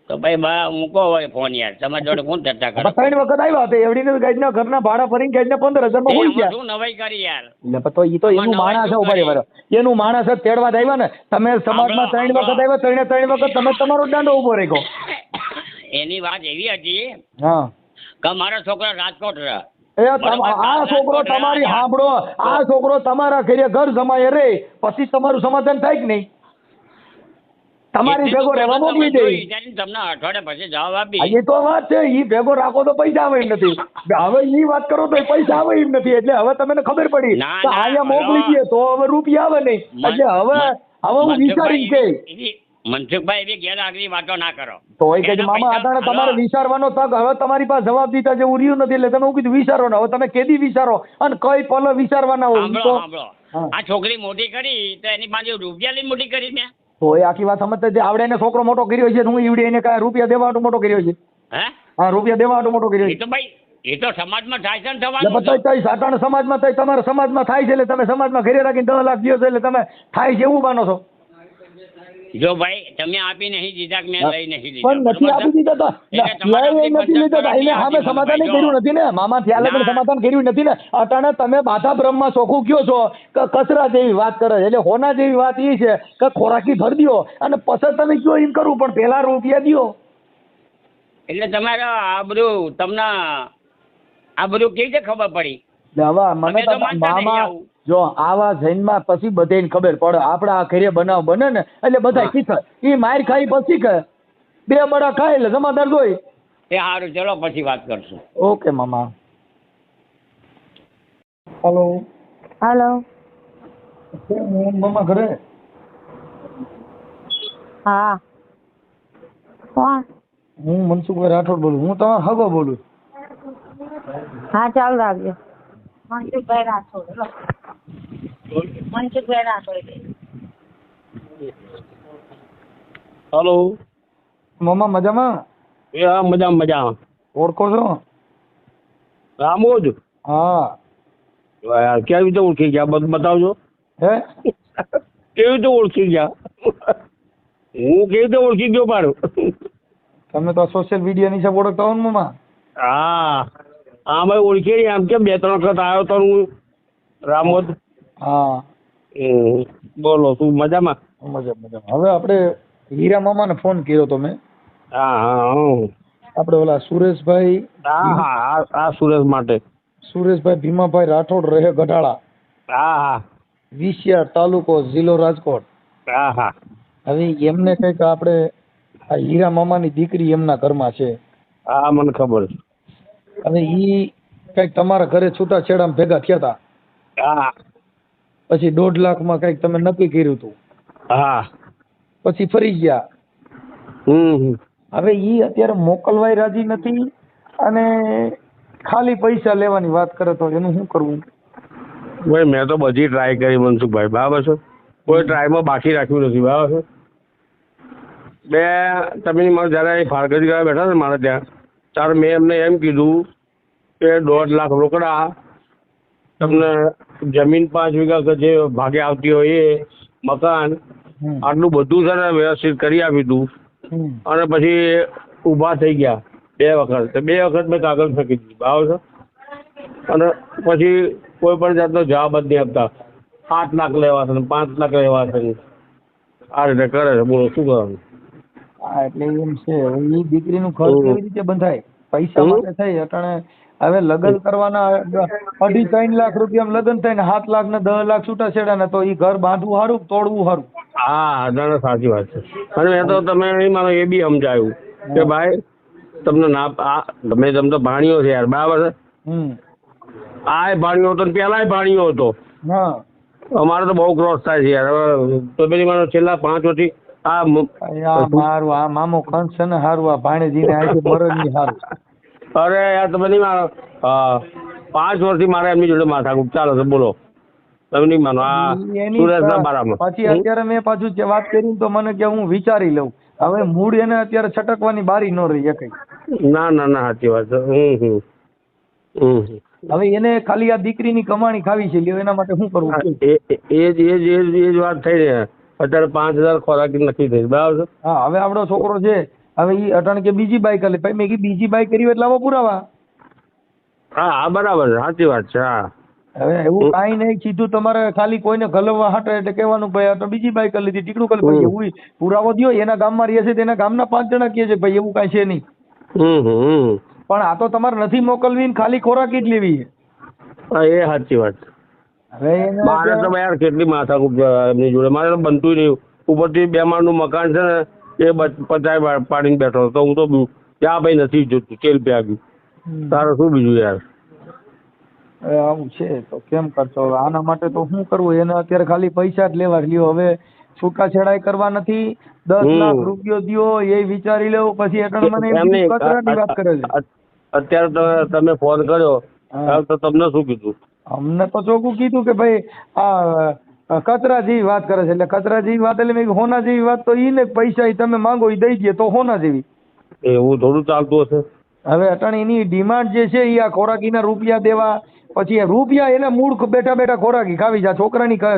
તો ભાઈ મૂકો હોય ફોન યાર. તમારી જોડે કોણ ચર્ચા કરે? 3 વખત આવ્યા હતા. એવડીને ગાડીના ઘરના ભાડા ભરીને ગાડીના 15,000 માં હોઈ આમાં ગયા. શું નવાઈ કરી યાર? એટલે તો ઈ તો એનું આમાં માણસ છે. નવાઈ ઉભા રહ્યો એનું માણસ છે. તેડવા જ આવ્યા ને તમે સમાજમાં 3 વખત આવ્યા. 3 વખત તમે તમારો દાંડો ઉભો રાખ્યો. એની વાત એવી હતી હા કે મારો છોકરો રાજકોટ રહે. આ છોકરો તમારી સાંભળો. આ છોકરો તમારા ઘરે ઘર જમાય રે પછી તમારું સમાધાન થાય કે નહીં? તમારી ભેગો રહેવા મોકલી દે. તમને અઠવાડિયા પછી જવાબ આપી. એ તો વાત છે. ઈ ભેગો રાખો તો પૈસા આવે એમ નથી. હવે ઈ વાત કરો તો પૈસા આવે એમ નથી. એટલે હવે તમને ખબર પડી ના, કે ના, અહીંયા હલો. મોકલી દે તો હવે રૂપિયા આવે નહીં. એટલે હવે હું વિચારી કે મનસુખભાઈ એવી ગેરહાજરી વાતો ના કરો. તો એ કે એના મામા પૈસા- અટાણે તમારે હલો. વિચારવાનો તક હવે તમારી પાસે જવાબ દીધા જેવું રહ્યું નથી. એટલે તમે હું કીધું વિચારો ને. હવે તમે કેદી વિચારો અને કઈ પલ વિચારવાના હોય ઈ સાંભળો તો સાંભળો. હા. આ છોકરી મોટી કરી તો એની પાસે રૂપિયા લઈને મોટી કરી મેં. તો એ આખી વાત સમજતા જે આવડે એને છોકરો મોટો કર્યો છે. હું ઈવડે એને કાંઈ રૂપિયા દેવા હાટુ મોટો કર્યો છે. હે હા રૂપિયા દેવા હાટુ મોટો કર્યો એ છે. તો ભાઈ એ તો સમાજમાં થાય છે ને એટલે થવાનું બધા છે. તઈ સાટાણ સમાજમાં તઈ તમારા સમાજમાં થાય છે. એટલે તમે સમાજમાં ઘરે રાખીને 10 લાખ દ્યો છો. એટલે તમે થાય છે એવું માનો છો? જો ભાઈ તમે આપી નહીં દીધા કે મેં લઈ નહીં દીધા. પણ નથી બરોબર આપી છે? દીધા તો એટલે તમારા લઈ નથી પંચાયત લીધા તો એને દ્વારા સામે નથી સમાધાન ભાઈ, કર્યું જો. નથી ને મામા ત્યાં લગન ના. સમાધાન કર્યું નથી ને. અટાણે તમે બાધા બ્રહ્મમાં ચોખ્ખું કયો છો કે કચરા જેવી વાત કરે છે. એટલે હોના જેવી વાત એ છે કે ખોરાકી ભરી દ્યો અને પછી તમે કયો એમ કરવું પણ પેલા રૂપિયા દ્યો. એટલે તમારે આ બધું તમને આ બધું કેવી રીતે ખબર પડી? હવે મને અમે તો તો માનતા નહીં મામા આવું. જો આવા જૈનમાં પછી બધાને ખબર પડે. આપણે આ ઘરે બનાવ બને ને એટલે બધા હા. શીખે. એ માર ખાઈ પછી કે 2 બડા ખાય એટલે જમાદાર જોઈ. એ સારું, ચલો પછી વાત કરશું. ઓકે મામા. Hello hello. હું મામા ઘરે. હા કોણ? હું મનસુખભાઈ રાઠોડ બોલું. હું તમારો હગો બોલું. હા ચાલુ રાખજો. મનસુખભાઈ રાઠોડ. લો. મનસુખભાઈ રાઠોડ. હલો. મામા મજામાં? એ હા મજામાં. ઓળખો છો? રામોદ. હા. કેવી રીતે ઓળખી ગયા બધું બતાવજો. હે કેવી રીતે ઓળખી ગયા? હું કેવી રીતે ઓળખી ગયો પાડું? તમે તો સોશિયલ મીડિયા ની હિસાબ ઓળખતા હો ને મામા. હા ભાઈ ઓળખી એમ કે 2-3 વખત આવ્યો તો હું રામોદ. હા બોલો શું મજામાં? મજામાં. હવે આપણે હીરા મામા ને ફોન કર્યો તો મેં. હા આપણે ઓલા સુરેશભાઈ હા સુરેશ માટે. સુરેશભાઈ ભીમાભાઈ રાઠોડ રહે ગઢાળા, હા વિસિયા તાલુકો જિલ્લો રાજકોટ. હા હવે એમને કઈક આપણે આ હીરા મામાની દીકરી એમના ઘરમાં છે. હા મને ખબર છે. હવે ઈ કઈક તમારા ઘરે છૂટાછેડામાં ભેગા થયા હતા, હા પછી 1.5 લાખમાં કઈક તમે નક્કી કર્યું હતું, હા પછી ફરી ગયા. હવે ઈ અત્યારે મોકલવાય રાજી નથી અને ખાલી પૈસા લેવાની વાત કરે, તો એનું શું કરવું? ભાઈ મેં તો બધી ટ્રાય કરી મનસુખભાઈ, બરાબર છે, કોઈ ટ્રાયમાં બાકી રાખ્યું નથી, બરાબર છે. તમે મારે જયારે ફાળગડી ગયા બેઠા ને મારે ત્યાં, ત્યારે મેં એમને એમ કીધું કે 1.5 લાખ રોકડા, તમને જમીન 5 વીઘા જે ભાગે આવતી હોય એ, મકાન, આટલું બધું છે ને વ્યવસ્થિત કરી આપ્યું હતું. અને પછી ઊભા થઈ ગયા 2 વખત, 2 વખત મેં કાગળ ફેંકી દીધી, બરાબર છે. અને પછી કોઈ પણ જાતનો જવાબ જ નહીં આપતા. 8 લાખ લેવા છે, 5 લાખ લેવા છે, આ રીતે કરે છે. બોલો શું કરવાનું? હા એટલે એમ છે. એ દીકરીનું ખર્ચ કેવી રીતે બંધાય? પૈસા માટે થઈ અટાણે. હવે લગ્ન કરવાના 2.5-3 લાખ રૂપિયામાં લગ્ન થાય ને 7 લાખ ને 10 લાખ છૂટાછેડા ને, તો એ ઘર બાંધવું સારું તોડવું સારું? હા ના સાચી વાત છે. અને મેં તો તમે નહીં માનો એ બી સમજાયું કે ભાઈ તમને ના તમે તો ભાણ્યો છે યાર, બરાબર છે. આ ભાણ્યો હતો ને પેલાય ભાણ્યો હતો. અમારે તો બહુ ક્રોસ થાય છે યાર. હવે તો પેલી માનો છેલ્લા 5 વર્ષથી મારું આ મામો ખંત છે ને સારું, આ ભાણેજીને આજે મરણ ની સારું. અરે યાર તમે નહીં માનો, 5 વર્ષથી મારે એમની જોડે માથાકૂટ ચાલે છે. બોલો તમે નહીં માનો. આ સુરેશના બારામાં પછી અત્યારે મેં પાછું જે વાત કરી તો મને કે હું વિચારી લઉં. હવે મૂળ એને અત્યારે છટકવાની બારી ન રહી કઈ. ના ના ના સાચી વાત છે. હવે એને ખાલી આ દીકરીની કમાણી ખાવી છે, એના માટે શું કરવું? એ જ વાત થઈ ને. અત્યારે 5,000 ખોરાકી નક્કી થઈ, બરાબર છે. હા હવે આપણો છોકરો છે, હવે ઈ અટાણે કે બીજી બાઈક લે, ભાઈ મેં કીધું બીજી બાઈક કરી એટલે આવો પુરાવા. હા બરાબર છે, સાચી વાત છે. હા હવે એવું કાંઈ નહીં, સીધું તમારે ખાલી કોઈને ગલવવા હાટે એટલે કહેવાનું ભાઈ આ તો બીજી બાઈક લીધી, ટીકડું કરી. ભાઈ એવું પુરાવો દો. એના ગામમાં રહે છે તેના ગામના 5 જણા કહે છે ભાઈ એવું કાંઈ છે નહીં. પણ આ તો તમારે નથી મોકલવી ને ખાલી ખોરાકી જ લેવી. એ સાચી વાત છે. મારે તો યાર કેટલી માથાકૂટ એમની જોડે. મારે તો બનતું નહીં. ઉપરથી 2 માળનું મકાન છે ને, એ 50 પાડીને બેઠો તો હું તો ત્યાં ભાઈ નથી જોતું, તેલ પ્યાગ્યું. તારે શું બીજું યાર? આવું છે તો કેમ કરશો? આના માટે તો શું કરવું? એને અત્યારે ખાલી પૈસા જ લેવા લ્યો. હવે છૂટાછેડાઈ કરવા નથી. 10 લાખ રૂપિયો દ્યો એ વિચારી લેવું. પછી એટલે મને કચરાની વાત કરે છે. અત્યારે તમે ફોન કર્યો તો તમને શું કીધું? અમને તો ચોખ્ખું કીધું કે ભાઈ આ કચરા જેવી વાત કરે છે. એટલે કચરા જેવી વાત એટલે મેં હોના જેવી વાત તો ઈ ને પૈસા તમે માંગો એ દઈ દે તો હોના જેવી. એવું થોડું ચાલતું હશે. હવે અટાણે એની ડિમાન્ડ જે છે એ આ ખોરાકીના રૂપિયા દેવા, પછી રૂપિયા એને મૂળ બેઠા બેઠા ખોરાકી ખાવી છે.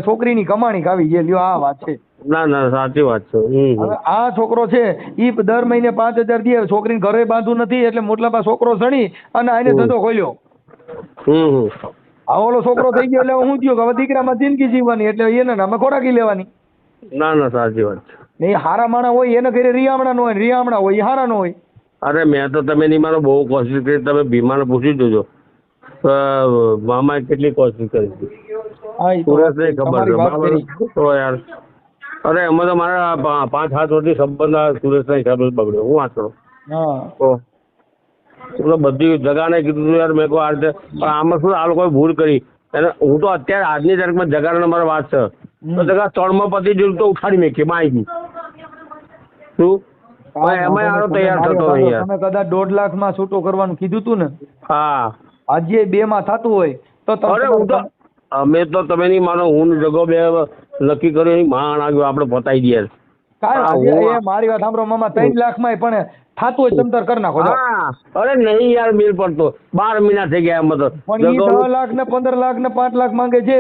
છોકરીની કમાણી ખાવી છે. લ્યો આ વાત છે. ના ના સાચી વાત છે. હવે આ છોકરો છે ઈ દર મહિને 5,000 દે, છોકરીને ઘરે બાંધવું નથી એટલે મોટલા છોકરો સણી અને આને ધંધો ખોલ્યો. આ ઓલો છોકરો થઈ ગયો એટલે હું થયો કે હવે દીકરામાં જિંદગી જીવવાની એટલે એને નામે ખોરાકી લેવાની. ના ના સાચી વાત છે. એ હારા માણા હોય એને ઘરે રિયામણા ન હોય, રિયામણા હોય એ હારા ન હોય. અરે મેં તો તમે નહીં મારો બહુ કોશિશ કરી. તમે ભીમાને પૂછી જોજો મામાએ કેટલી કોશિશ કરી હતી. સુરેશને ખબર છે બરાબર તો યાર. અરે એમાં તો મારા 5-7 વર્ષથી સંબંધ સુરેશના હિસાબે બગડ્યો. હું વાત કરું તો બધી જગાને કીધું યાર. મેં કહું આ રીતે પણ આમાં શું આ લોકોએ ભૂલ કરી. અને હું તો અત્યારે આજની તારીખમાં જગાના મારા વાત છે તો જગા 3માં પતિ જોયું તો ઉઠાડી મેં કે માહિતી શું એમાં આરો તૈયાર થતો નહીં યાર. તમે કદાચ 1.5 લાખમાં છૂટો કરવાનું કીધું તું ને? હા આજે 2માં થતું હોય તો અરે હું તો અમે તો તમે નહીં માનો. હું જગો 2 નક્કી કર્યો માણ આવ્યો આપણે પતાવી દઈએ. મારી વાત સાંભળો મામા, 3 લાખમાં પણ થાતું હોય તમતાર કરી નાખો. અરે નહીં યાર મેળ પડતો. 12 મહિના થઈ ગયા એમાં તો. પણ 10 લાખ ને 15 લાખ ને 5 લાખ માંગે છે.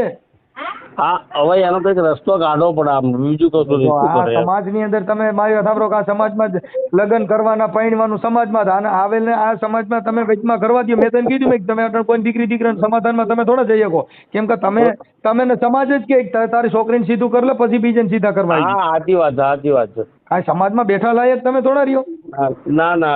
હા હવે એનો કઈક રસ્તો કાઢવો પડે. આમ બીજું કશું નહીં. સમાજની અંદર તમે મારી વાત સાંભળો કે આ સમાજમાં જ લગ્ન કરવાના પૈણવાનું સમાજમાં અને આવેલ ને આ સમાજમાં તમે વચમાં કરવા દો. મેં તને કીધું મેં તમે કોઈ દીકરી દીકરાના સમાધાનમાં તમે થોડા જઈ શકો. કેમ કે તમે ને સમાજ જ કે તારી છોકરીને સીધું કરી લે પછી બીજાને સીધા કરવા. હા સાચી વાત છે, સાચી વાત છે. આ સમાજમાં બેઠા લાયક તમે થોડા રહ્યો. ના ના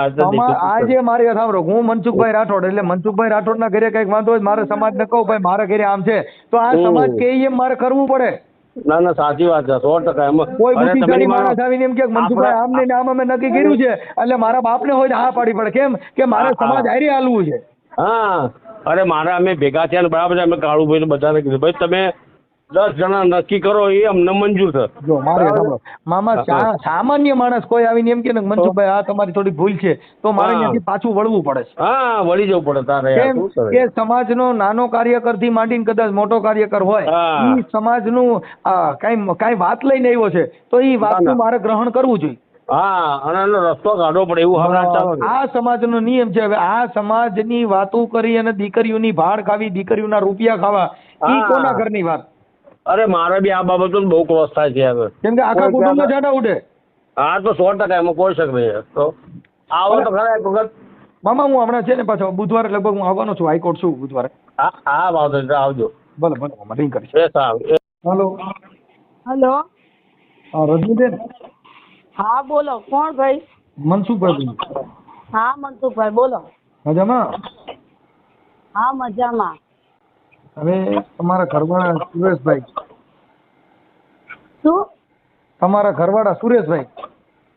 આજે મારી વાત સાંભળો, હું મનસુખભાઈ રાઠોડ એટલે મનસુખભાઈ રાઠોડના ઘરે કઈક વાંધો હોય મારે સમાજને કહું ભાઈ મારા ઘરે આમ છે તો આ સમાજ કે એમ મારે કરવું પડે. ના ના સાચી વાત છે 100%. એમાં કોઈ અરે તમે બુદ્ધિશાળી નહીં માનો, માણસ આવીને એમ કે મનસુખભાઈ આમ ને આમ અમે નક્કી કર્યું છે એટલે મારા બાપને હોય તો હા પાડી પડે. કેમ કે મારે હા, હા. સમાજ હારી હાલવું છે. હા અરે મારા અમે ભેગા થયા ને બરાબર છે, અમે કાળુભાઈ બધાને કીધું ભાઈ તમે 10 જણા નક્કી કરો એ અમને મંજૂર છે. જો મારે બરાબર છે? સાંભળો મામા, હા. સામાન્ય માણસ કોઈ આવીને એમ કે ને મનસુખભાઈ આ તમારી થોડી ભૂલ છે તો મારે હા. ત્યાંથી પાછું વળવું પડે છે. હા વળી જવું પડે તારે યાર, કેમ શું કે કરે? સમાજનો નાનો કાર્યકર થી માંડીને કદાચ મોટો કાર્યકર હોય હા. ઈ સમાજનું કઈ વાત લઈને આવ્યો છે તો ઈ ના, વાતનું ના. મારે ગ્રહણ કરવું જોઈએ. હા અને એનો રસ્તો કાઢવો પડે એવું હવે ના ચાલે. આ સમાજનો નિયમ છે. હવે આ સમાજની વાતો કરી અને દીકરીઓની ભાડ ખાવી, દીકરીઓના રૂપિયા ખાવા, ઈ હા. કોના ઘરની વાત? અરે મારે બી આ બાબતો બહુ ક્રોસ થાય છે હવે. કેમ કે આખા કોઈ કુટુંબમાં ક્યાં- જાડા ઉડે. હા તો 100% એમાં કોઈ શક નહીં. તો આવો તો ખરા એક વખત. મામા હું હમણાં છે ને પાછો બુધવારે લગભગ હું આવવાનો છું, હાઈકોર્ટ છું બુધવારે. હા હા વાંધો નહીં, આવજો. ભલે ભલે મામા રિંગ કરીશ. એ સારું. Hello hello. હા રજનીબેન, હા બોલો, કોણ ભાઈ? મનસુખભાઈ બોલું. હા મનસુખભાઈ બોલો. મજામાં? હા મજામાં. હવે તમારા ઘરવાળા સુરેશભાઈ, શું? તમારા ઘરવાળા સુરેશભાઈ,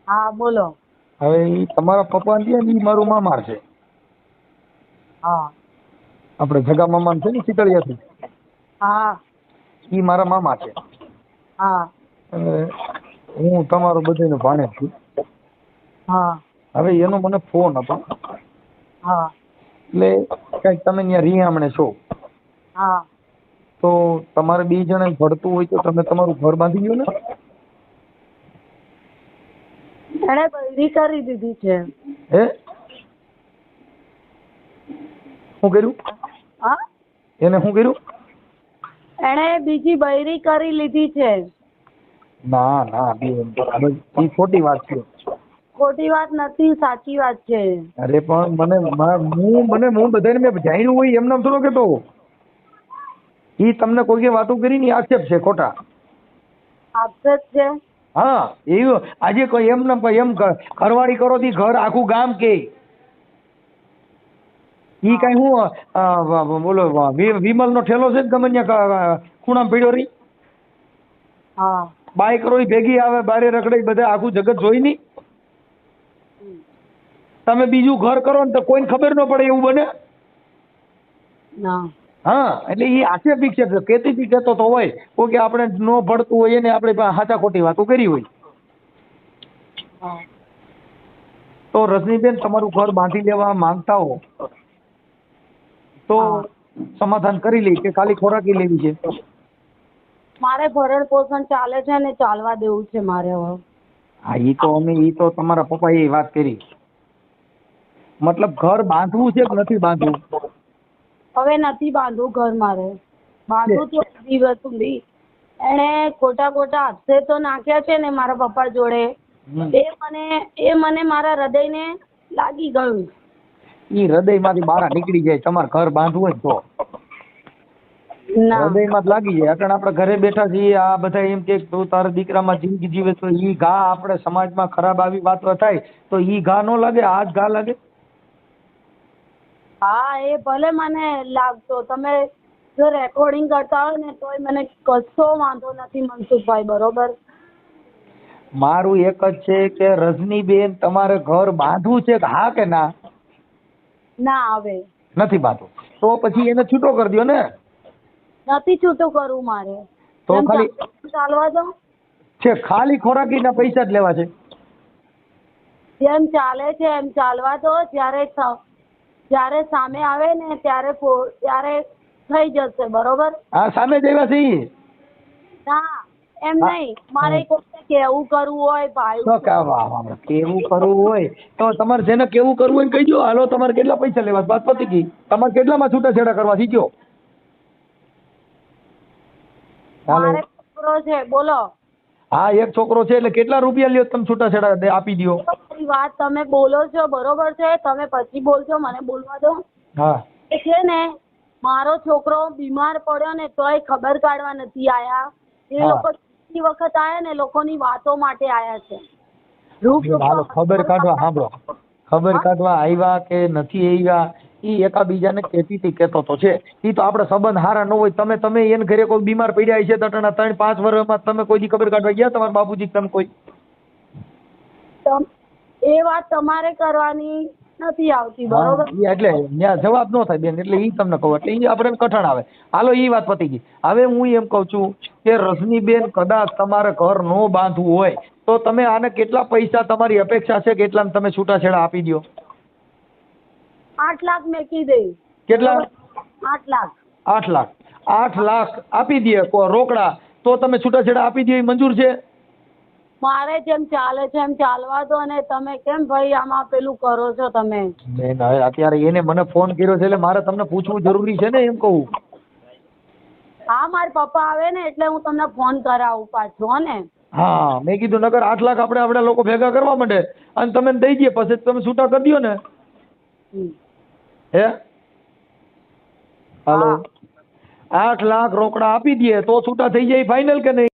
હા બોલો. હવે ઈ તમારા પપ્પા છે ને ઈ મારું મામા છે. હા આપણે જગા મામા છે ને શીતળિયાથી, હા ઈ મારા મામા છે. હા અને હું તમારો બધાનો ભાણેજ છું. હા હવે એનો મને ફોન હતો હા એટલે કઈક તમે ત્યાં રિયામણે છો હા. તો તમારે 2 જણા ભળતું હોય તો તમે તમારું ઘર બાંધી લો ને. એણે બૈરી કરી દીધી છે. હે શું કર્યું? હા એને શું કર્યું? એણે બીજી બૈરી કરી લીધી છે. ના ના બેન, ઈ ખોટી વાત છે. ખોટી વાત નથી, સાચી વાત છે. અરે પણ હું બધાને મેં જાણ્યું હોય એમ નામ થોડો કેતો. ઈ તમને કોઈ વાતો કરી ની આક્ષેપ છે ખોટા. આક્ષેપ છે. હા એવું આજે કોઈ એમ ઘરવાળી કરો તી ઘર આખું ગામ કે ઈ કઈ હું બોલો વિમલ નો ઠેલો છે ગમે ત્યાં ખૂણામાં પીડ્યો રહી. હા બાઈક રોઈ ભેગી આવે બારે રખડે બધા આખું જગત જોઈ ની. તમે બીજું ઘર કરો ને તો કોઈને ખબર ન પડે એવું બને. ના હા એટલે ઈ આક્ષેપિક છે, કેતી કેતો તો હોય કોઈ કે આપણે નો ભળતું હોય એને આપણે સાચા ખોટી વાતો કરી હોય. હા તો રજનીબેન તમારું ઘર બાંધી લેવા માંગતા હો તો સમાધાન કરી લઈ કે ખાલી ખોરાકી લેવી છે? મારે ભરણ પોષણ ચાલે છે ને ચાલવા દેવું છે મારે હવે. હા ઈ તો તમારા પપ્પાએ વાત કરી. મતલબ ઘર બાંધવું છે કે નથી બાંધવું? હવે નથી બાંધવું ઘર મારે. બાંધવું તો દિવસ સુધી. એણે ખોટા હાથે તો નાખ્યા છે ને મારા પપ્પા જોડે. એ મને મારા હૃદયને લાગી ગયું. ઈ હૃદયમાંથી બહાર નીકળી જાય તમારે ઘર બાંધવું હોય તો. ના હૃદયમાં જ લાગી જાય. અત્યારે આપણે ઘરે બેઠા છીએ આ બધા એમ કે તું તારા દીકરામાં જિંદગી જીવે તો ઈ ઘા આપણે સમાજમાં ખરાબ આવી વાતો થાય તો ઈ ઘા નો લાગે, આ જ ઘા લાગે. હા એ ભલે મને લાગતો, તમે જો રેકોર્ડિંગ કરતા હોય ને તોય મને કશો વાંધો નથી મનસુખભાઈ, બરોબર? મારું એક જ છે કે રજનીબેન તમારે ઘર બાંધવું છે કે હા કે ના? ના આવે. નથી બાંધવું તો પછી એને છૂટો કરી દો ને. નથી છૂટું કરવું મારે. તો એમ ખાલી ચાલવા દો. છે ખાલી ખોરાકીના પૈસા જ લેવા છે. જેમ ચાલે છે એમ ચાલવા દો. જ્યારે સામે આવે ને ત્યારે થઈ જશે, બરોબર? હા સામે જ આવ્યા છે ઈ. ના એમ નહીં, મારે કોઈને કેવું કરવું હોય ભાઈ. તો કેવું કરવું હોય તો તમારે જેને કેવું કરવું હોય કહી દો. હાલો તમારે કેટલા પૈસા લેવા? વાત પતી ગઈ. તમારે કેટલામાં છૂટાછેડા કરવા શીખ્યો? મારે છોકરો છે, બોલો. હા એક છોકરો છે એટલે કેટલા રૂપિયા લ્યો તમે છૂટાછેડા આપી દો? તમારી વાત તમે બોલો છો બરોબર છે, તમે પછી બોલજો, મને બોલવા દો. હા એ છે ને મારો છોકરો બીમાર પડ્યો ને તોય ખબર કાઢવા નથી આયા. એ લોકો વખત આયા ને લોકોની વાતો માટે આયા છે. હાલો ખબર કાઢવા સાંભળો, ખબર કાઢવા આવ્યા કે નથી આવ્યા ઈ એકાબીજાને કહેતી કહેતો તો છે. ઈ તો આપણે સંબંધ હારા ન હોય. તમે એને ઘરે કોઈ બીમાર પડ્યા છે તો 3-5 વર્ષમાં તમે કોઈ દી ખબર કાઢવા ગયા તમારા બાપુજી તમે કોઈ? એ વાત તમારે કરવાની નથી આવતી, બરોબર? એટલે ત્યાં જવાબ ન થાય બેન, એટલે ઈ તમને કહું, એટલે ઈ આપણે કઠણ આવે. હાલો ઈ વાત પતી ગઈ. હવે હું એમ કહું છું કે રજનીબેન કદાચ તમારે ઘર ન બાંધવું હોય તો તમે આને કેટલા પૈસા તમારી અપેક્ષા છે, કેટલા તમે છૂટાછેડા આપી દો? 8 લાખ મેં કીધે. કેટલા? 8 લાખ. 8 લાખ. 8 લાખ આપી દે રોકડા તો તમે છૂટાછેડા આપી દો, એ મંજૂર છે? મારે જેમ ચાલે છે એમ ચાલવા દો, અને તમે કેમ ભાઈ આમાં પેલું કરો છો તમે? બેન હવે અત્યારે એને મને ફોન કર્યો છે એટલે મારે તમને પૂછવું જરૂરી છે ને, એમ કહું. હા, મારા પપ્પા આવે ને એટલે હું તમને ફોન કરાવું પાછો ને. હા, મેં કીધું નકર 8 લાખ આપણે લોકો ભેગા કરવા માંડે અને તમે દઈ દે, પછી તમે છૂટા કરી દો ને. હે હાલો, 8 લાખ રોકડા આપી દે તો છૂટા થઈ જાય ફાઇનલ કે નહીં?